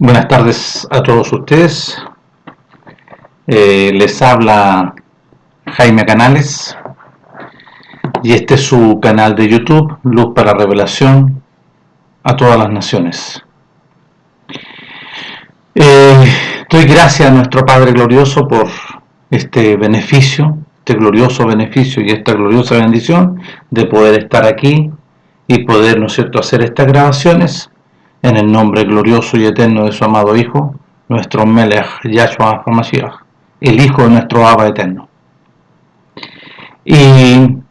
Buenas tardes a todos ustedes. Les habla Jaime Canales y este es su canal de YouTube, Luz para Revelación a todas las naciones. Doy gracias a nuestro Padre glorioso por este beneficio, este glorioso beneficio y esta gloriosa bendición de poder estar aquí y poder, ¿no es cierto?, hacer estas grabaciones en el nombre glorioso y eterno de su amado Hijo, nuestro Melech Yahshua HaMashiach, el Hijo de nuestro Abba eterno. Y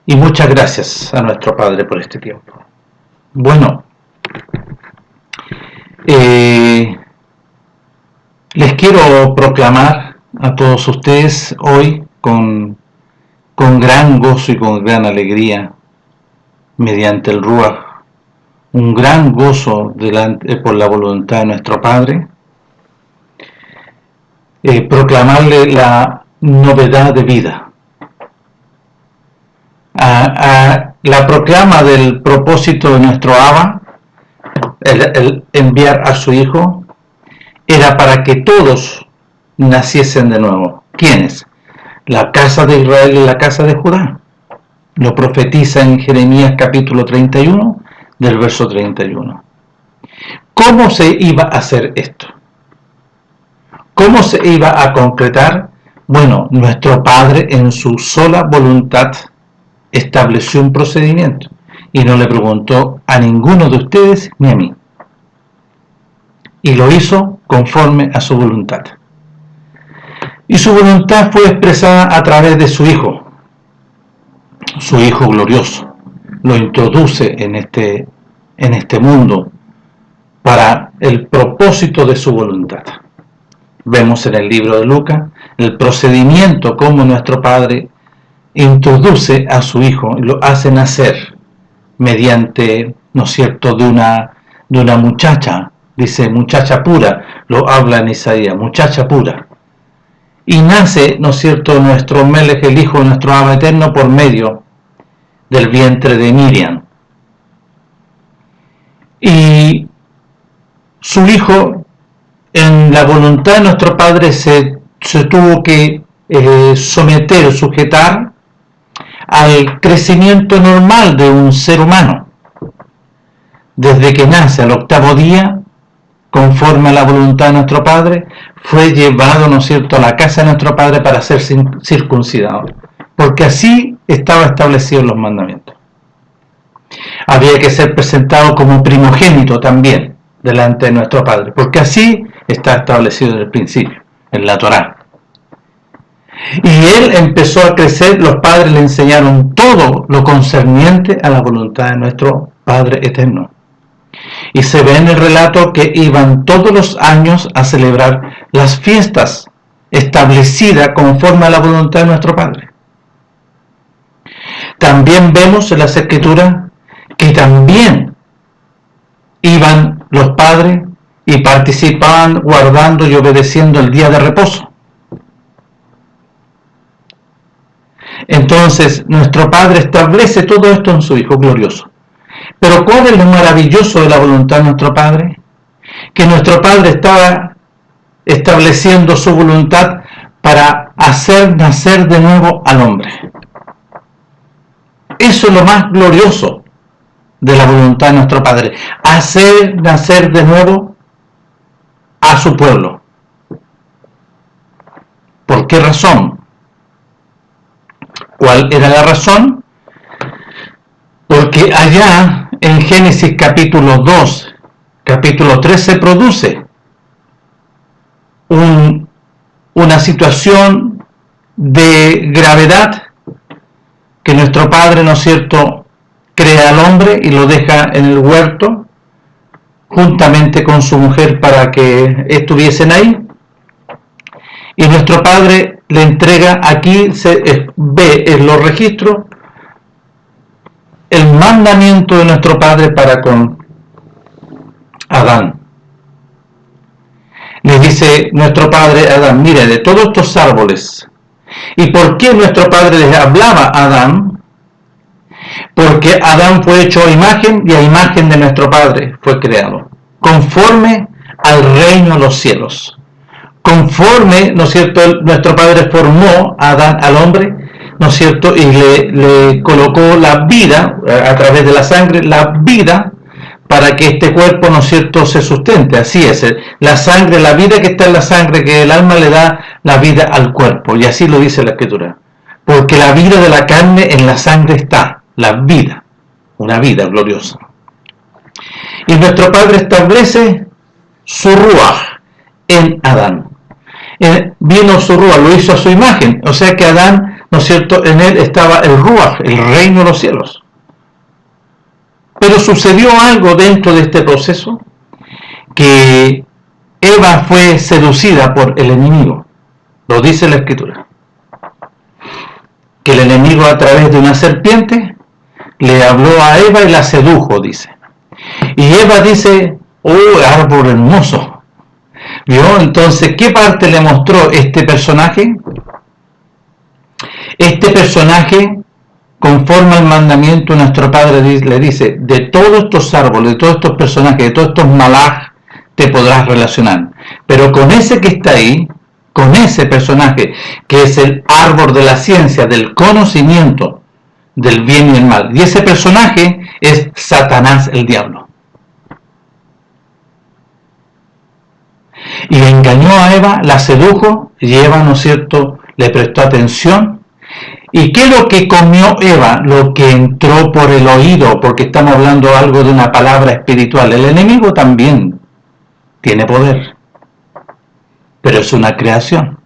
muchas gracias a nuestro Padre por este tiempo. Bueno, les quiero proclamar a todos ustedes hoy con gran gozo y con gran alegría, mediante el Ruach, un gran gozo por la voluntad de nuestro Padre, proclamarle la novedad de vida, la proclama del propósito de nuestro Abba, el enviar a su Hijo, era para que todos naciesen de nuevo. ¿Quiénes? La casa de Israel y la casa de Judá. Lo profetiza en Jeremías capítulo 31, del verso 31. ¿Cómo se iba a hacer esto? ¿Cómo se iba a concretar? Bueno, nuestro Padre en su sola voluntad estableció un procedimiento y no le preguntó a ninguno de ustedes ni a mí. Y lo hizo conforme a su voluntad. Y su voluntad fue expresada a través de su Hijo glorioso. Lo introduce en este mundo para el propósito de su voluntad. Vemos en el libro de Lucas el procedimiento como nuestro Padre introduce a su Hijo y lo hace nacer mediante, ¿no es cierto?, de una muchacha. Dice muchacha pura, lo habla en Isaías, muchacha pura. Y nace, ¿no es cierto?, nuestro Melech, el Hijo de nuestro Abba eterno, por medio del vientre de Miriam. Y su Hijo, en la voluntad de nuestro Padre, se tuvo que sujetar al crecimiento normal de un ser humano. Desde que nace al octavo día, conforme a la voluntad de nuestro Padre, fue llevado, ¿no es cierto?, a la casa de nuestro Padre para ser circuncidado, porque así estaba establecido en los mandamientos. Había que ser presentado como primogénito también delante de nuestro Padre, porque así está establecido desde el principio, en la Torá. Y él empezó a crecer, los padres le enseñaron todo lo concerniente a la voluntad de nuestro Padre eterno. Y se ve en el relato que iban todos los años a celebrar las fiestas establecidas conforme a la voluntad de nuestro Padre. También vemos en las Escrituras que también iban los padres y participaban guardando y obedeciendo el día de reposo. Entonces, nuestro Padre establece todo esto en su Hijo glorioso. Pero ¿cuál es lo maravilloso de la voluntad de nuestro Padre? Que nuestro Padre estaba estableciendo su voluntad para hacer nacer de nuevo al hombre. Eso es lo más glorioso de la voluntad de nuestro Padre. Hacer nacer de nuevo a su pueblo. ¿Por qué razón? ¿Cuál era la razón? Porque allá en Génesis capítulo 2, capítulo 3 se produce una situación de gravedad que nuestro Padre, ¿no es cierto?, crea al hombre y lo deja en el huerto juntamente con su mujer para que estuviesen ahí. Y nuestro Padre le entrega, aquí se ve en los registros, el mandamiento de nuestro Padre para con Adán. Le dice nuestro Padre a Adán, mire, de todos estos árboles. ¿Y por qué nuestro Padre les hablaba a Adán? Porque Adán fue hecho a imagen y a imagen de nuestro Padre fue creado, conforme al reino de los cielos. Conforme, ¿no es cierto?, nuestro Padre formó a Adán, al hombre, ¿no es cierto?, y le colocó la vida, a través de la sangre, la vida, para que este cuerpo, ¿no es cierto?, se sustente. Así es, la sangre, la vida que está en la sangre, que el alma le da la vida al cuerpo, y así lo dice la Escritura. Porque la vida de la carne en la sangre está, la vida, una vida gloriosa. Y nuestro Padre establece su ruaj en Adán. Vino su ruaj, lo hizo a su imagen, o sea que Adán, ¿no es cierto?, en él estaba el ruaj, el reino de los cielos. Pero sucedió algo dentro de este proceso, que Eva fue seducida por el enemigo. Lo dice la Escritura. Que el enemigo, a través de una serpiente, le habló a Eva y la sedujo, dice. Y Eva dice, oh, árbol hermoso. ¿Vio? Entonces, ¿qué parte le mostró este personaje? Este personaje, conforme al mandamiento de nuestro Padre, le dice, de todos estos árboles, de todos estos personajes, de todos estos malaj, te podrás relacionar. Pero con ese que está ahí, con ese personaje, que es el árbol de la ciencia, del conocimiento del bien y el mal. Y ese personaje es Satanás, el diablo. Y engañó a Eva, la sedujo, y Eva, ¿no es cierto?, le prestó atención. ¿Y qué es lo que comió Eva? Lo que entró por el oído, porque estamos hablando algo de una palabra espiritual. El enemigo también tiene poder, pero es una creación.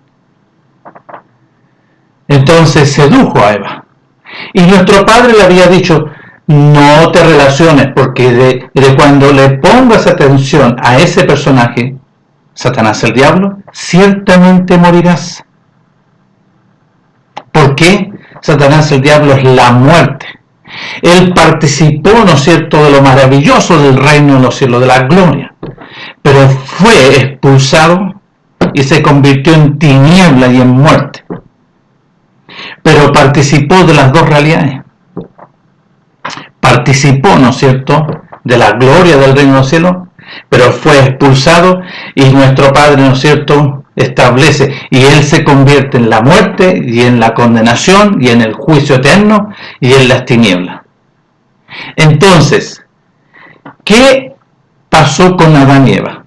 Entonces sedujo a Eva. Y nuestro Padre le había dicho, no te relaciones, porque de cuando le pongas atención a ese personaje, Satanás el diablo, ciertamente morirás. ¿Por qué? Satanás el diablo es la muerte. Él participó, ¿no es cierto?, de lo maravilloso del reino de los cielos, de la gloria, pero fue expulsado y se convirtió en tiniebla y en muerte. Pero participó de las dos realidades. Participó, ¿no es cierto?, de la gloria del reino de los cielos, pero fue expulsado y nuestro Padre, ¿no es cierto?, establece, y Él se convierte en la muerte y en la condenación y en el juicio eterno y en las tinieblas. Entonces, ¿qué pasó con Adán y Eva?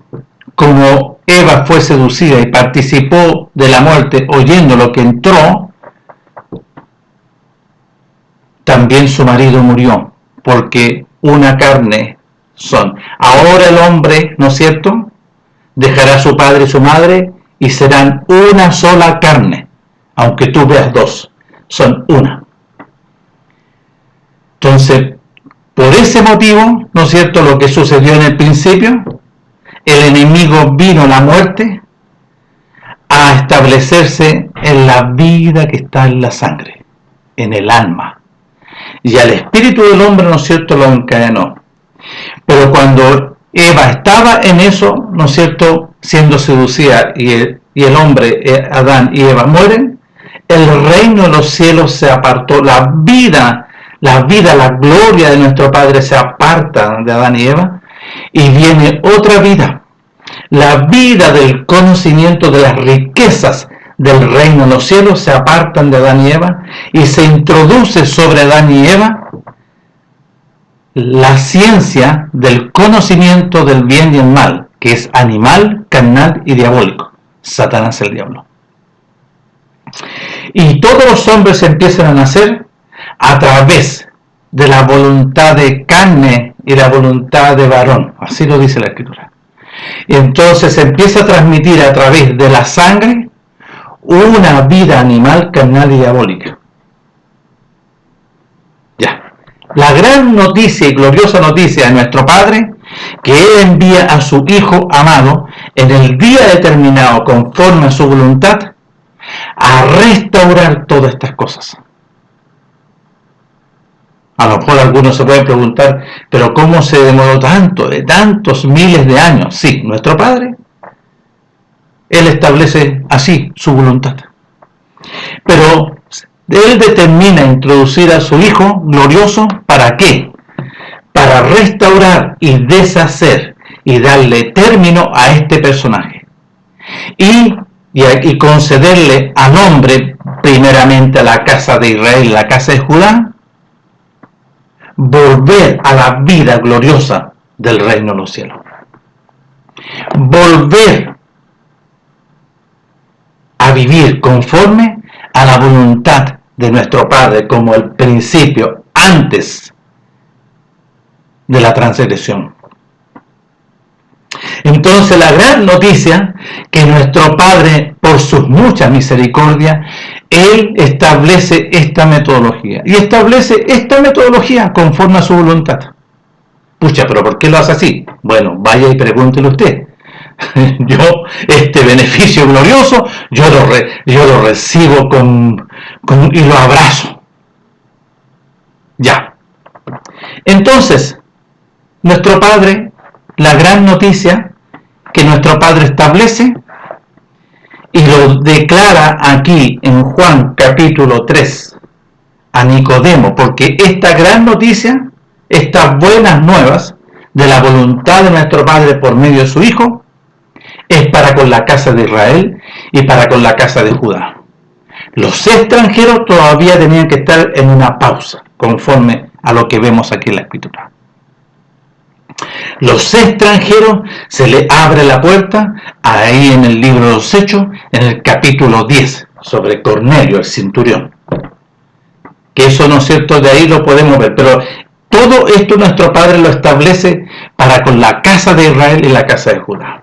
Como Eva fue seducida y participó de la muerte oyendo lo que entró, también su marido murió, porque una carne son. Ahora el hombre, ¿no es cierto?, dejará a su padre y su madre y serán una sola carne, aunque tú veas dos, son una. Entonces, por ese motivo, ¿no es cierto?, lo que sucedió en el principio, el enemigo vino, la muerte, a establecerse en la vida que está en la sangre, en el alma. Y al espíritu del hombre, ¿no es cierto?, lo encadenó. Pero cuando Eva estaba en eso, ¿no es cierto?, siendo seducida y el hombre, Adán y Eva, mueren, el reino de los cielos se apartó, la vida, la gloria de nuestro Padre se aparta de Adán y Eva, y viene otra vida, la vida del conocimiento de las riquezas del reino de los cielos se apartan de Adán y Eva, y se introduce sobre Adán y Eva la ciencia del conocimiento del bien y el mal, que es animal, carnal y diabólico, Satanás el diablo. Y todos los hombres empiezan a nacer a través de la voluntad de carne y la voluntad de varón, así lo dice la Escritura. Y entonces se empieza a transmitir a través de la sangre una vida animal, carnal y diabólica. Ya. La gran noticia y gloriosa noticia de nuestro Padre, que Él envía a su Hijo amado en el día determinado, conforme a su voluntad, a restaurar todas estas cosas. A lo mejor algunos se pueden preguntar, pero ¿cómo se demoró tanto, de tantos miles de años? Sí, nuestro Padre, Él establece así su voluntad. Pero Él determina introducir a su Hijo glorioso, ¿para qué? Para restaurar y deshacer y darle término a este personaje. Y concederle al hombre, primeramente a la casa de Israel, la casa de Judá, volver a la vida gloriosa del reino de los cielos. Volver a vivir conforme a la voluntad de nuestro Padre, como el principio, antes de la transgresión. Entonces la gran noticia, que nuestro Padre, por sus muchas misericordias, Él establece esta metodología. Y establece esta metodología conforme a su voluntad. Pucha, pero ¿por qué lo hace así? Bueno, vaya y pregúntele usted. Yo, este beneficio glorioso, yo lo recibo y lo abrazo. Ya. Entonces, nuestro Padre, la gran noticia que nuestro Padre establece y lo declara aquí en Juan capítulo 3 a Nicodemo, porque esta gran noticia, estas buenas nuevas de la voluntad de nuestro Padre por medio de su Hijo, es para con la casa de Israel y para con la casa de Judá. Los extranjeros todavía tenían que estar en una pausa, conforme a lo que vemos aquí en la Escritura. Los extranjeros se les abre la puerta, ahí en el libro de los Hechos, en el capítulo 10, sobre Cornelio, el centurión. Que eso, ¿no es cierto?, de ahí lo podemos ver, pero todo esto nuestro Padre lo establece para con la casa de Israel y la casa de Judá.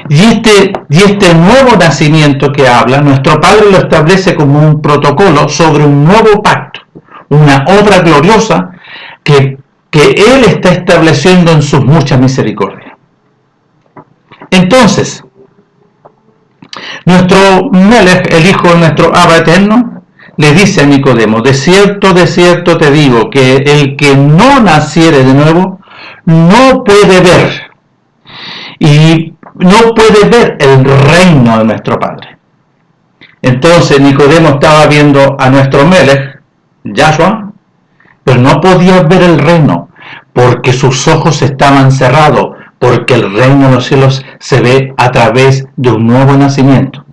Y este nuevo nacimiento que habla, nuestro Padre lo establece como un protocolo sobre un nuevo pacto, una obra gloriosa que Él está estableciendo en sus muchas misericordias. Entonces, nuestro Melech, el Hijo de nuestro Abba eterno, le dice a Nicodemo: de cierto te digo, que el que no naciere de nuevo, no puede ver, y no puede ver el reino de nuestro Padre. Entonces Nicodemo estaba viendo a nuestro Melech, Yahshua, pero no podía ver el reino, porque sus ojos estaban cerrados, porque el reino de los cielos se ve a través de un nuevo nacimiento.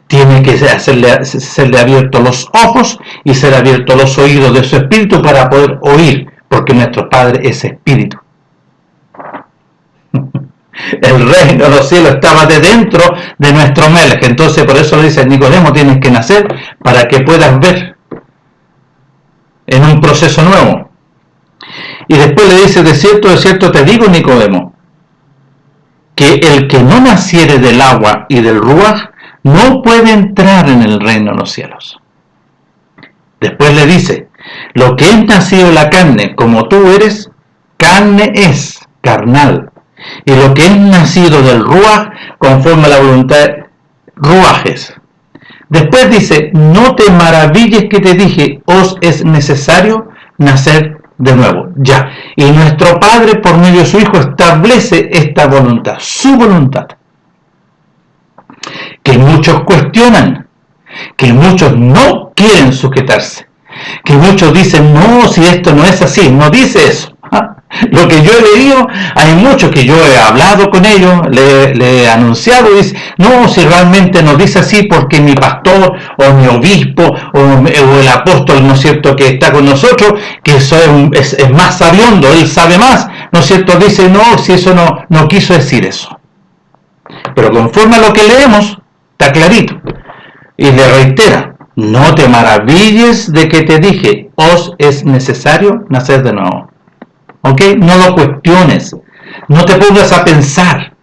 Tiene que serle abiertos los ojos y ser abiertos los oídos de su espíritu para poder oír, porque nuestro Padre es espíritu. El reino de los cielos estaba de dentro de nuestro Melech. Entonces por eso le dice: Nicodemo, tienes que nacer para que puedas ver en un proceso nuevo. Y después le dice: de cierto te digo, Nicodemo, que el que no naciere del agua y del ruaj no puede entrar en el reino de los cielos. Después le dice: lo que es nacido de la carne, como tú eres, carne es, carnal. Y lo que es nacido del ruaj, conforme a la voluntad, ruaj es. Después dice: no te maravilles que te dije, os es necesario nacer de nuevo. Ya. Y nuestro Padre, por medio de su Hijo, establece esta voluntad, su voluntad. Que muchos cuestionan, que muchos no quieren sujetarse, que muchos dicen: no, si esto no es así, no dice eso. Lo que yo he leído, hay muchos que yo he hablado con ellos, le he anunciado, y dice: no, si realmente nos dice así, porque mi pastor, o mi obispo, o el apóstol, ¿no es cierto?, que está con nosotros, que eso es más sabiondo, él sabe más, ¿no es cierto?, dice: no, si eso no quiso decir eso. Pero conforme a lo que leemos, está clarito, y le reitera: no te maravilles de que te dije, os es necesario nacer de nuevo. ¿Ok? No lo cuestiones, no te pongas a pensar: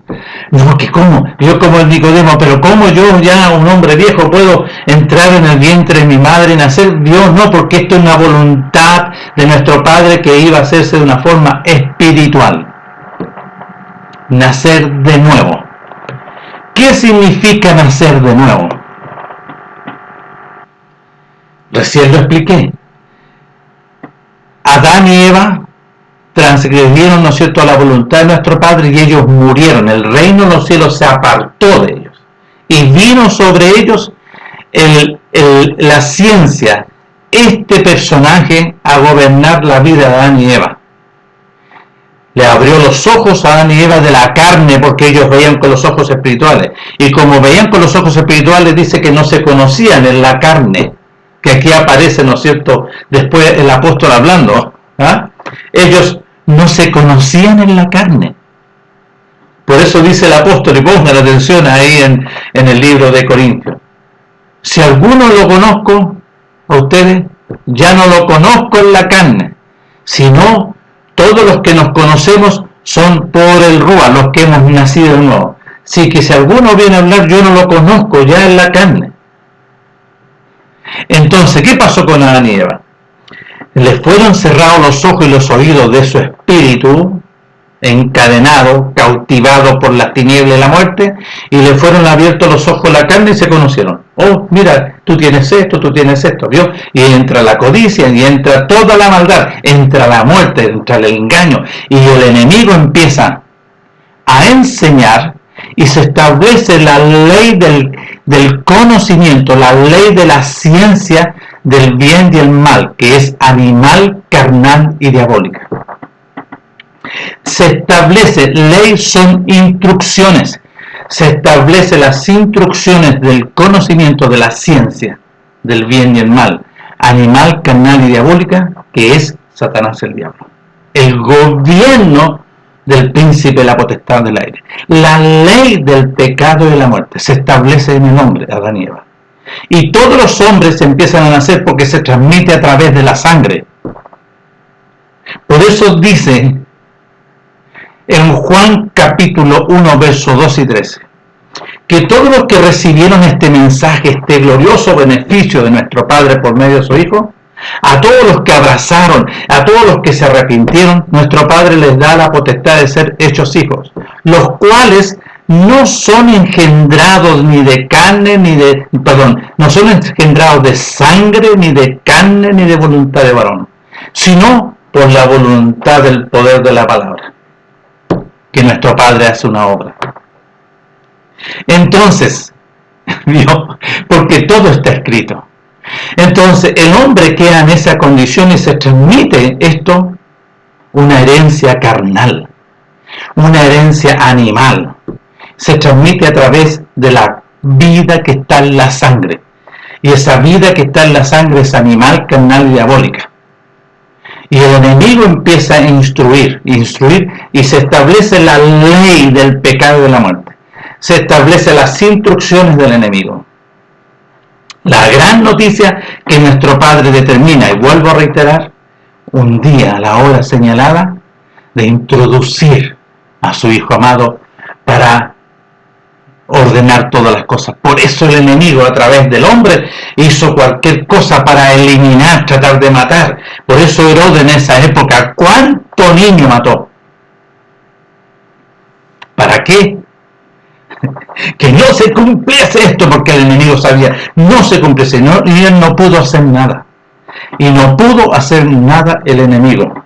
no, que cómo, yo como el Nicodemo, pero cómo yo, ya un hombre viejo, puedo entrar en el vientre de mi madre y nacer. Dios, no, porque esto es una voluntad de nuestro Padre que iba a hacerse de una forma espiritual. Nacer de nuevo. ¿Qué significa nacer de nuevo? Recién lo expliqué. Adán y Eva transgredieron, ¿no es cierto?, a la voluntad de nuestro Padre, y ellos murieron. El reino de los cielos se apartó de ellos y vino sobre ellos la ciencia, este personaje, a gobernar la vida de Adán y Eva. Le abrió los ojos a Adán y Eva de la carne, porque ellos veían con los ojos espirituales. Y como veían con los ojos espirituales, dice que no se conocían en la carne. Que aquí aparece, ¿no es cierto?, después el apóstol hablando. ¿Ah? Ellos no se conocían en la carne. Por eso dice el apóstol, y pongan atención ahí en el libro de Corintios. Si alguno lo conozco, a ustedes, ya no lo conozco en la carne, sino todos los que nos conocemos son por el Rúa, los que hemos nacido de nuevo. Así que si alguno viene a hablar, yo no lo conozco ya en la carne. Entonces, ¿qué pasó con Adán y Eva? Les fueron cerrados los ojos y los oídos de su espíritu, encadenado, cautivado por las tinieblas y la muerte, y le fueron abiertos los ojos de la carne y se conocieron. Oh, mira, tú tienes esto, ¿vio? Y entra la codicia, y entra toda la maldad, entra la muerte, entra el engaño, y el enemigo empieza a enseñar, y se establece la ley del conocimiento, la ley de la ciencia del bien y el mal, que es animal, carnal y diabólica. Se establece, ley son instrucciones, se establece las instrucciones del conocimiento de la ciencia, del bien y el mal, animal, carnal y diabólica, que es Satanás el diablo. El gobierno del príncipe de la potestad del aire. La ley del pecado y de la muerte se establece en el hombre, Adán y Eva. Y todos los hombres empiezan a nacer porque se transmite a través de la sangre. Por eso dice en Juan capítulo 1, versos 2 y 13, que todos los que recibieron este mensaje, este glorioso beneficio de nuestro Padre por medio de su Hijo, a todos los que abrazaron, a todos los que se arrepintieron, nuestro Padre les da la potestad de ser hechos hijos, los cuales no son engendrados ni de carne, no son engendrados de sangre, ni de carne, ni de voluntad de varón, sino por la voluntad del poder de la palabra, que nuestro Padre hace una obra. Entonces, porque todo está escrito. Entonces, el hombre queda en esa condición y se transmite esto, una herencia carnal, una herencia animal. Se transmite a través de la vida que está en la sangre. Y esa vida que está en la sangre es animal, carnal y diabólica. Y el enemigo empieza a instruir, y se establece la ley del pecado y de la muerte. Se establecen las instrucciones del enemigo. La gran noticia que nuestro Padre determina, y vuelvo a reiterar, un día a la hora señalada, de introducir a su Hijo amado para ordenar todas las cosas. Por eso el enemigo a través del hombre hizo cualquier cosa para eliminar, tratar de matar. Por eso Herodes en esa época, ¿cuánto niño mató? ¿Para qué? Que no se cumpliese esto, porque el enemigo sabía, no se cumpliese, y él no pudo hacer nada. Y no pudo hacer nada el enemigo.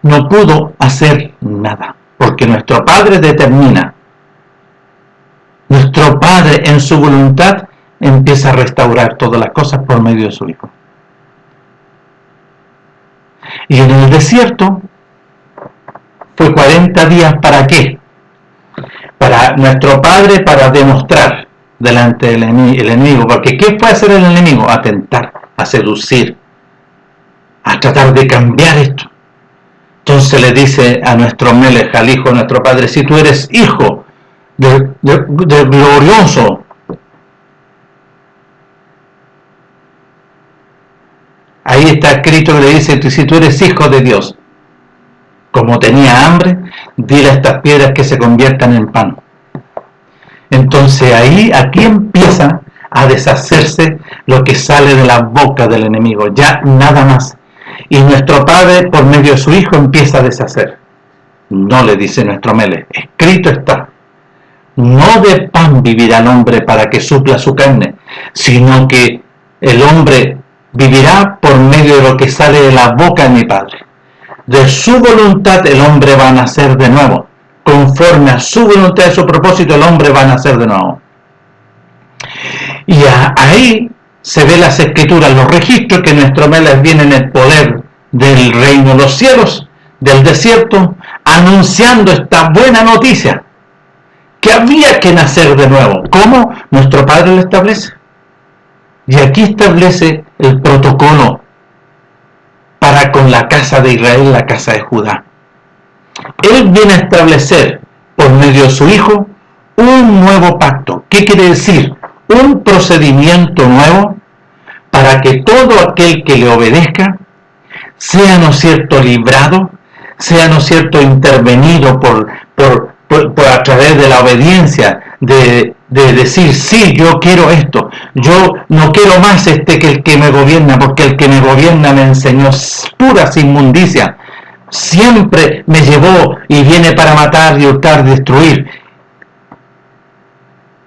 No pudo hacer nada, porque nuestro Padre determina. Nuestro Padre en su voluntad empieza a restaurar todas las cosas por medio de su Hijo. Y en el desierto fue 40 días, ¿para qué? Para nuestro Padre, para demostrar delante del enemigo, porque ¿qué fue hacer el enemigo? A tentar, a seducir, a tratar de cambiar esto. Entonces le dice a nuestro Melech, al Hijo de nuestro Padre, si tú eres hijo del glorioso, ahí está escrito que le dice, si tú eres hijo de Dios, como tenía hambre, dile a estas piedras que se conviertan en pan. Entonces aquí empieza a deshacerse lo que sale de la boca del enemigo, ya nada más. Y nuestro Padre, por medio de su Hijo, empieza a deshacer. No, le dice nuestro Melech, escrito está, no de pan vivirá el hombre para que supla su carne, sino que el hombre vivirá por medio de lo que sale de la boca de mi Padre. De su voluntad el hombre va a nacer de nuevo. Conforme a su voluntad y su propósito, el hombre va a nacer de nuevo. Y ahí se ve las escrituras, los registros que nuestro Melech viene en el poder del reino de los cielos, del desierto, anunciando esta buena noticia, que había que nacer de nuevo. ¿Cómo? Nuestro Padre lo establece. Y aquí establece el protocolo para con la casa de Israel, la casa de Judá. Él viene a establecer, por medio de su Hijo, un nuevo pacto. ¿Qué quiere decir? Un procedimiento nuevo para que todo aquel que le obedezca sea, ¿no es cierto?, librado, sea, ¿no es cierto?, intervenido por a través de la obediencia, de decir, sí, yo quiero esto, yo no quiero más que el que me gobierna, porque el que me gobierna me enseñó puras inmundicias, siempre me llevó y viene para matar, y hurtar, destruir.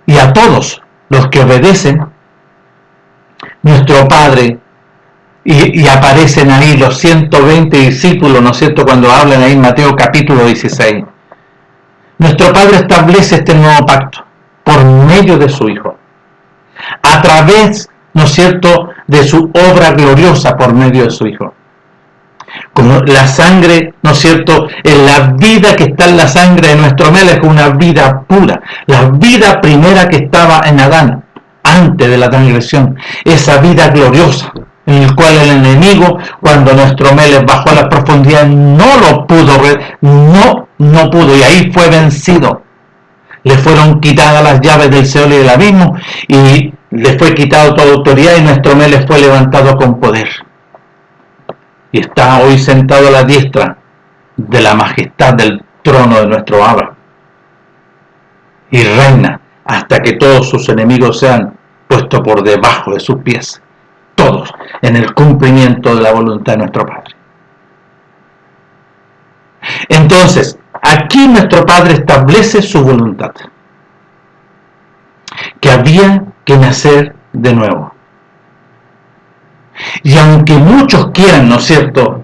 Y a todos los que obedecen, nuestro Padre, y aparecen ahí los 120 discípulos, ¿no es cierto?, cuando hablan ahí en Mateo capítulo 16. Nuestro Padre establece este nuevo pacto por medio de su Hijo, a través, ¿no es cierto?, de su obra gloriosa por medio de su Hijo. Como la sangre, ¿no es cierto?, en la vida que está en la sangre de nuestro Melech, una vida pura, la vida primera que estaba en Adán, antes de la transgresión, esa vida gloriosa, en el cual el enemigo, cuando nuestro Melech bajó a la profundidad, no lo pudo, no pudo, y ahí fue vencido. Le fueron quitadas las llaves del Seol y del abismo, y le fue quitado toda autoridad, y nuestro Melech fue levantado con poder. Y está hoy sentado a la diestra de la majestad del trono de nuestro Abba. Y reina hasta que todos sus enemigos sean puestos por debajo de sus pies. Todos en el cumplimiento de la voluntad de nuestro Padre. Entonces, aquí nuestro Padre establece su voluntad. Que había que nacer de nuevo. Y aunque muchos quieran, ¿no es cierto?,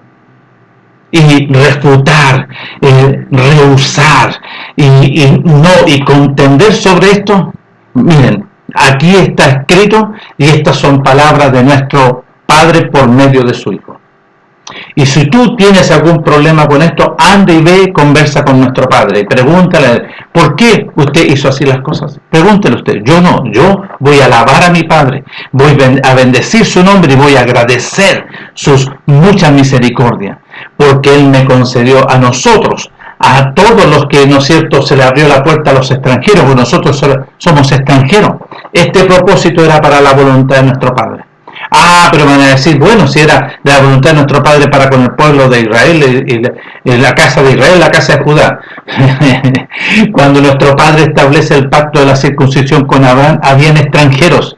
y refutar, rehusar, y contender sobre esto, miren, aquí está escrito, y estas son palabras de nuestro Padre por medio de su Hijo. Y si tú tienes algún problema con esto, anda y ve, conversa con nuestro Padre, y pregúntale, ¿por qué usted hizo así las cosas? Pregúntele usted. Yo no, yo voy a alabar a mi Padre, voy a bendecir su nombre y voy a agradecer sus muchas misericordias, porque Él me concedió a nosotros, a todos los que, ¿no es cierto?, se le abrió la puerta a los extranjeros, porque nosotros somos extranjeros. Este propósito era para la voluntad de nuestro Padre. Ah, pero van a decir, bueno, si era de la voluntad de nuestro Padre para con el pueblo de Israel y la casa de Israel, la casa de Judá. Cuando nuestro Padre establece el pacto de la circuncisión con Abraham, habían extranjeros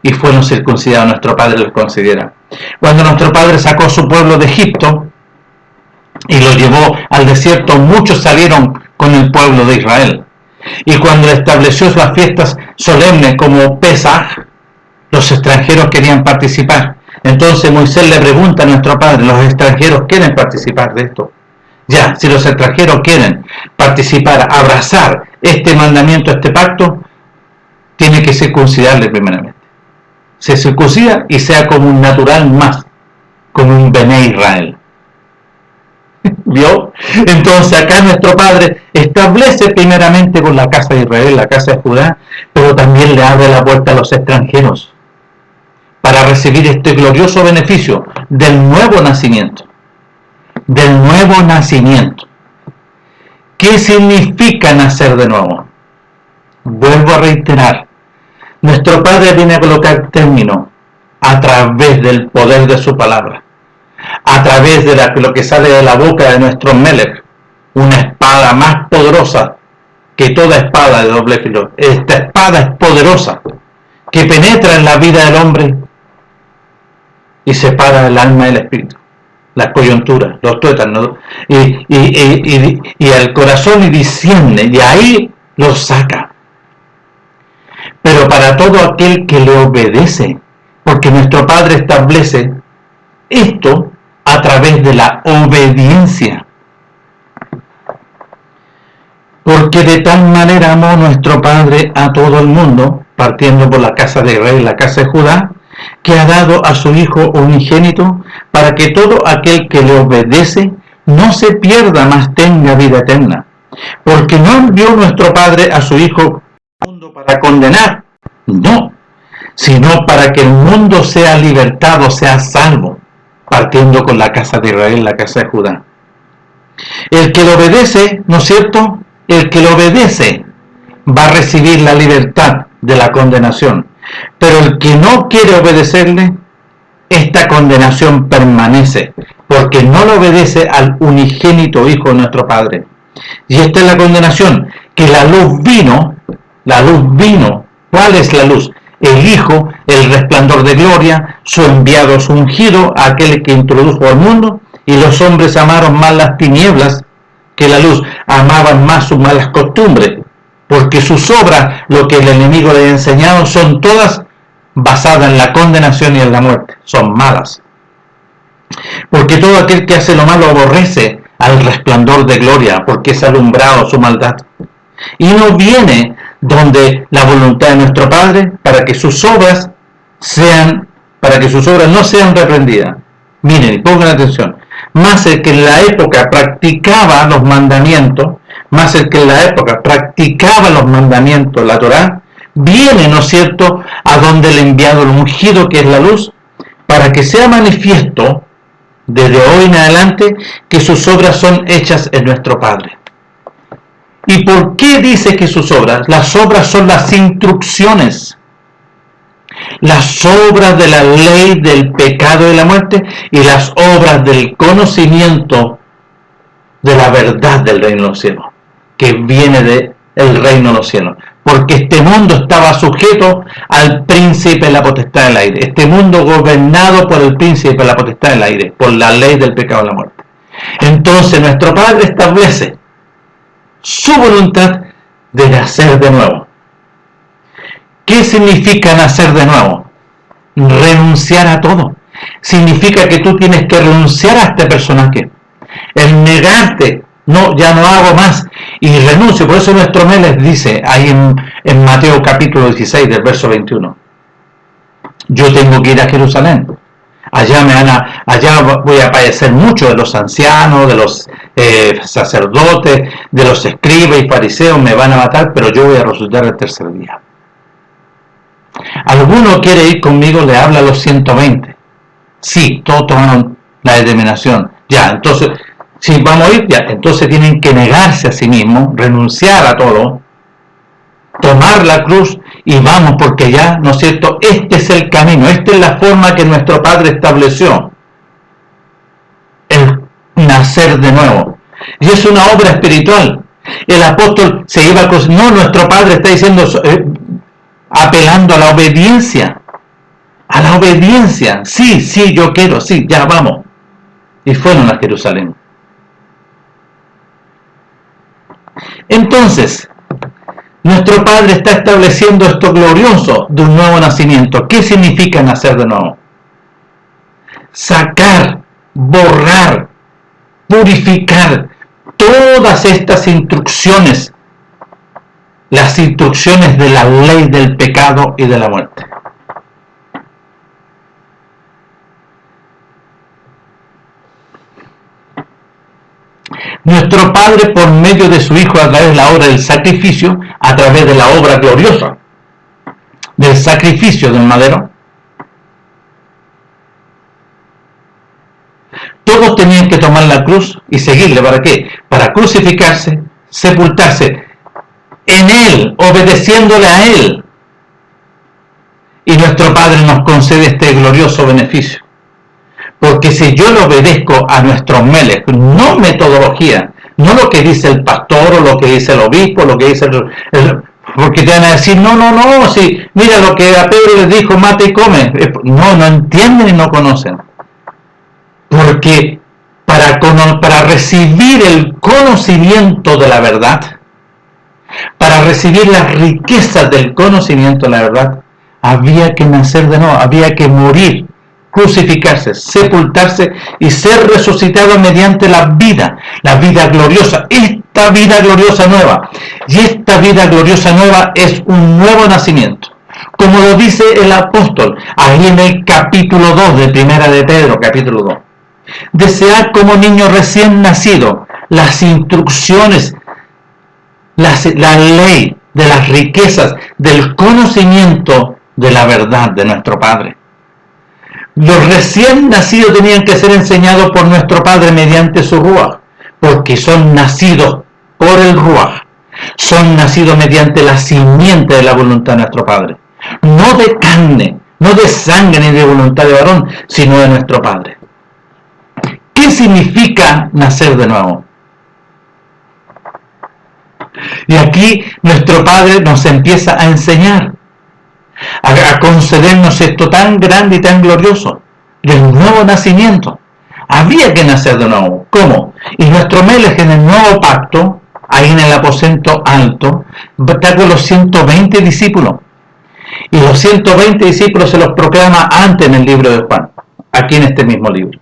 y fueron circuncidados, nuestro Padre los considera. Cuando nuestro Padre sacó a su pueblo de Egipto y lo llevó al desierto, muchos salieron con el pueblo de Israel. Y cuando estableció las fiestas solemnes como Pesaj, los extranjeros querían participar. Entonces Moisés le pregunta a nuestro Padre, ¿los extranjeros quieren participar de esto? Ya, si los extranjeros quieren participar, abrazar este mandamiento, este pacto, tiene que circuncidarle primeramente. Se circuncida y sea como un natural más, como un Bené Israel. ¿Vio? Entonces acá nuestro Padre establece primeramente con la casa de Israel, la casa de Judá, pero también le abre la puerta a los extranjeros para recibir este glorioso beneficio del nuevo nacimiento. Del nuevo nacimiento. ¿Qué significa nacer de nuevo? Vuelvo a reiterar, nuestro Padre viene a colocar término a través del poder de su palabra, a través de lo que sale de la boca de nuestro Melech, una espada más poderosa que toda espada de doble filo. Esta espada es poderosa, que penetra en la vida del hombre y separa el alma y el espíritu, las coyunturas, los tuétanos, y el corazón, y discierne, y ahí los saca. Pero para todo aquel que le obedece, porque nuestro Padre establece esto a través de la obediencia. Porque de tal manera amó nuestro Padre a todo el mundo, partiendo por la casa de Israel, la casa de Judá, que ha dado a su Hijo unigénito, para que todo aquel que le obedece no se pierda, mas tenga vida eterna. Porque no envió nuestro Padre a su Hijo al mundo para condenar, no, sino para que el mundo sea libertado, sea salvo, partiendo con la casa de Israel, la casa de Judá. El que le obedece, ¿no es cierto? El que le obedece va a recibir la libertad de la condenación. Pero el que no quiere obedecerle, esta condenación permanece, porque no le obedece al unigénito Hijo de nuestro Padre. Y esta es la condenación, que la luz vino. ¿Cuál es la luz? El Hijo, el resplandor de gloria, su enviado, su ungido, aquel que introdujo al mundo, y los hombres amaron más las tinieblas que la luz, amaban más sus malas costumbres, porque sus obras, lo que el enemigo le ha enseñado, son todas basadas en la condenación y en la muerte, son malas. Porque todo aquel que hace lo malo aborrece al resplandor de gloria, porque es alumbrado su maldad, y no viene donde la voluntad de nuestro Padre para que sus obras no sean reprendidas. Miren y pongan atención, más el que en la época practicaba los mandamientos, la Torá, viene, ¿no es cierto?, a donde el enviado, el ungido, que es la luz, para que sea manifiesto desde hoy en adelante que sus obras son hechas en nuestro Padre. ¿Y por qué dice que sus obras? Las obras son las instrucciones, las obras de la ley del pecado y la muerte, y las obras del conocimiento de la verdad del reino de los cielos, que viene del reino de los cielos. Porque este mundo estaba sujeto al príncipe de la potestad del aire. Este mundo gobernado por el príncipe de la potestad del aire, por la ley del pecado y la muerte. Entonces nuestro Padre establece su voluntad de nacer de nuevo. ¿Qué significa nacer de nuevo? Renunciar a todo. Significa que tú tienes que renunciar a este personaje. El negarte, no, ya no hago más, y renuncio. Por eso nuestro Meles dice ahí en Mateo capítulo 16 del verso 21, yo tengo que ir a Jerusalén, allá voy a padecer mucho de los ancianos, de los sacerdotes, de los escribas y fariseos, me van a matar, pero yo voy a resucitar el tercer día. ¿Alguno quiere ir conmigo? Le habla a los 120. Sí, todos tomaron la determinación. Ya, entonces, si vamos a ir, ya, entonces tienen que negarse a sí mismos, renunciar a todo, tomar la cruz y vamos, porque ya, ¿no es cierto?, este es el camino, esta es la forma que nuestro Padre estableció, el nacer de nuevo. Y es una obra espiritual. El apóstol se iba a cosas. No, nuestro Padre está diciendo, apelando a la obediencia. A la obediencia. Sí, yo quiero, sí, ya vamos. Y fueron a Jerusalén. Entonces, nuestro Padre está estableciendo esto glorioso de un nuevo nacimiento. ¿Qué significa nacer de nuevo? Sacar, borrar, purificar todas estas instrucciones, las instrucciones de la ley del pecado y de la muerte. Nuestro Padre, por medio de su Hijo, a través de la obra del sacrificio, a través de la obra gloriosa del sacrificio del madero, todos tenían que tomar la cruz y seguirle. ¿Para qué? Para crucificarse, sepultarse en Él, obedeciéndole a Él. Y nuestro Padre nos concede este glorioso beneficio. Porque si yo le obedezco a nuestros meles, no metodología, no lo que dice el pastor o lo que dice el obispo, lo que dice porque te van a decir, no, si mira lo que a Pedro les dijo, mata y come. No entienden y no conocen. Porque para recibir el conocimiento de la verdad, para recibir las riquezas del conocimiento de la verdad, había que nacer de nuevo, había que morir, crucificarse, sepultarse y ser resucitado mediante la vida gloriosa, esta vida gloriosa nueva. Y esta vida gloriosa nueva es un nuevo nacimiento. como lo dice el apóstol, ahí en el capítulo 2 de Primera de Pedro, capítulo 2. Desead como niño recién nacido las instrucciones, la ley de las riquezas, del conocimiento de la verdad de nuestro Padre. Los recién nacidos tenían que ser enseñados por nuestro Padre mediante su Ruaj, porque son nacidos por el Ruaj, son nacidos mediante la simiente de la voluntad de nuestro Padre, no de carne, no de sangre ni de voluntad de varón, sino de nuestro Padre. ¿Qué significa nacer de nuevo? Y aquí nuestro Padre nos empieza a enseñar, a concedernos esto tan grande y tan glorioso, del nuevo nacimiento. Había que nacer de nuevo. ¿Cómo? Y nuestro Melech en el nuevo pacto, ahí en el aposento alto, está con los 120 discípulos. Y los 120 discípulos se los proclama antes en el libro de Juan, aquí en este mismo libro.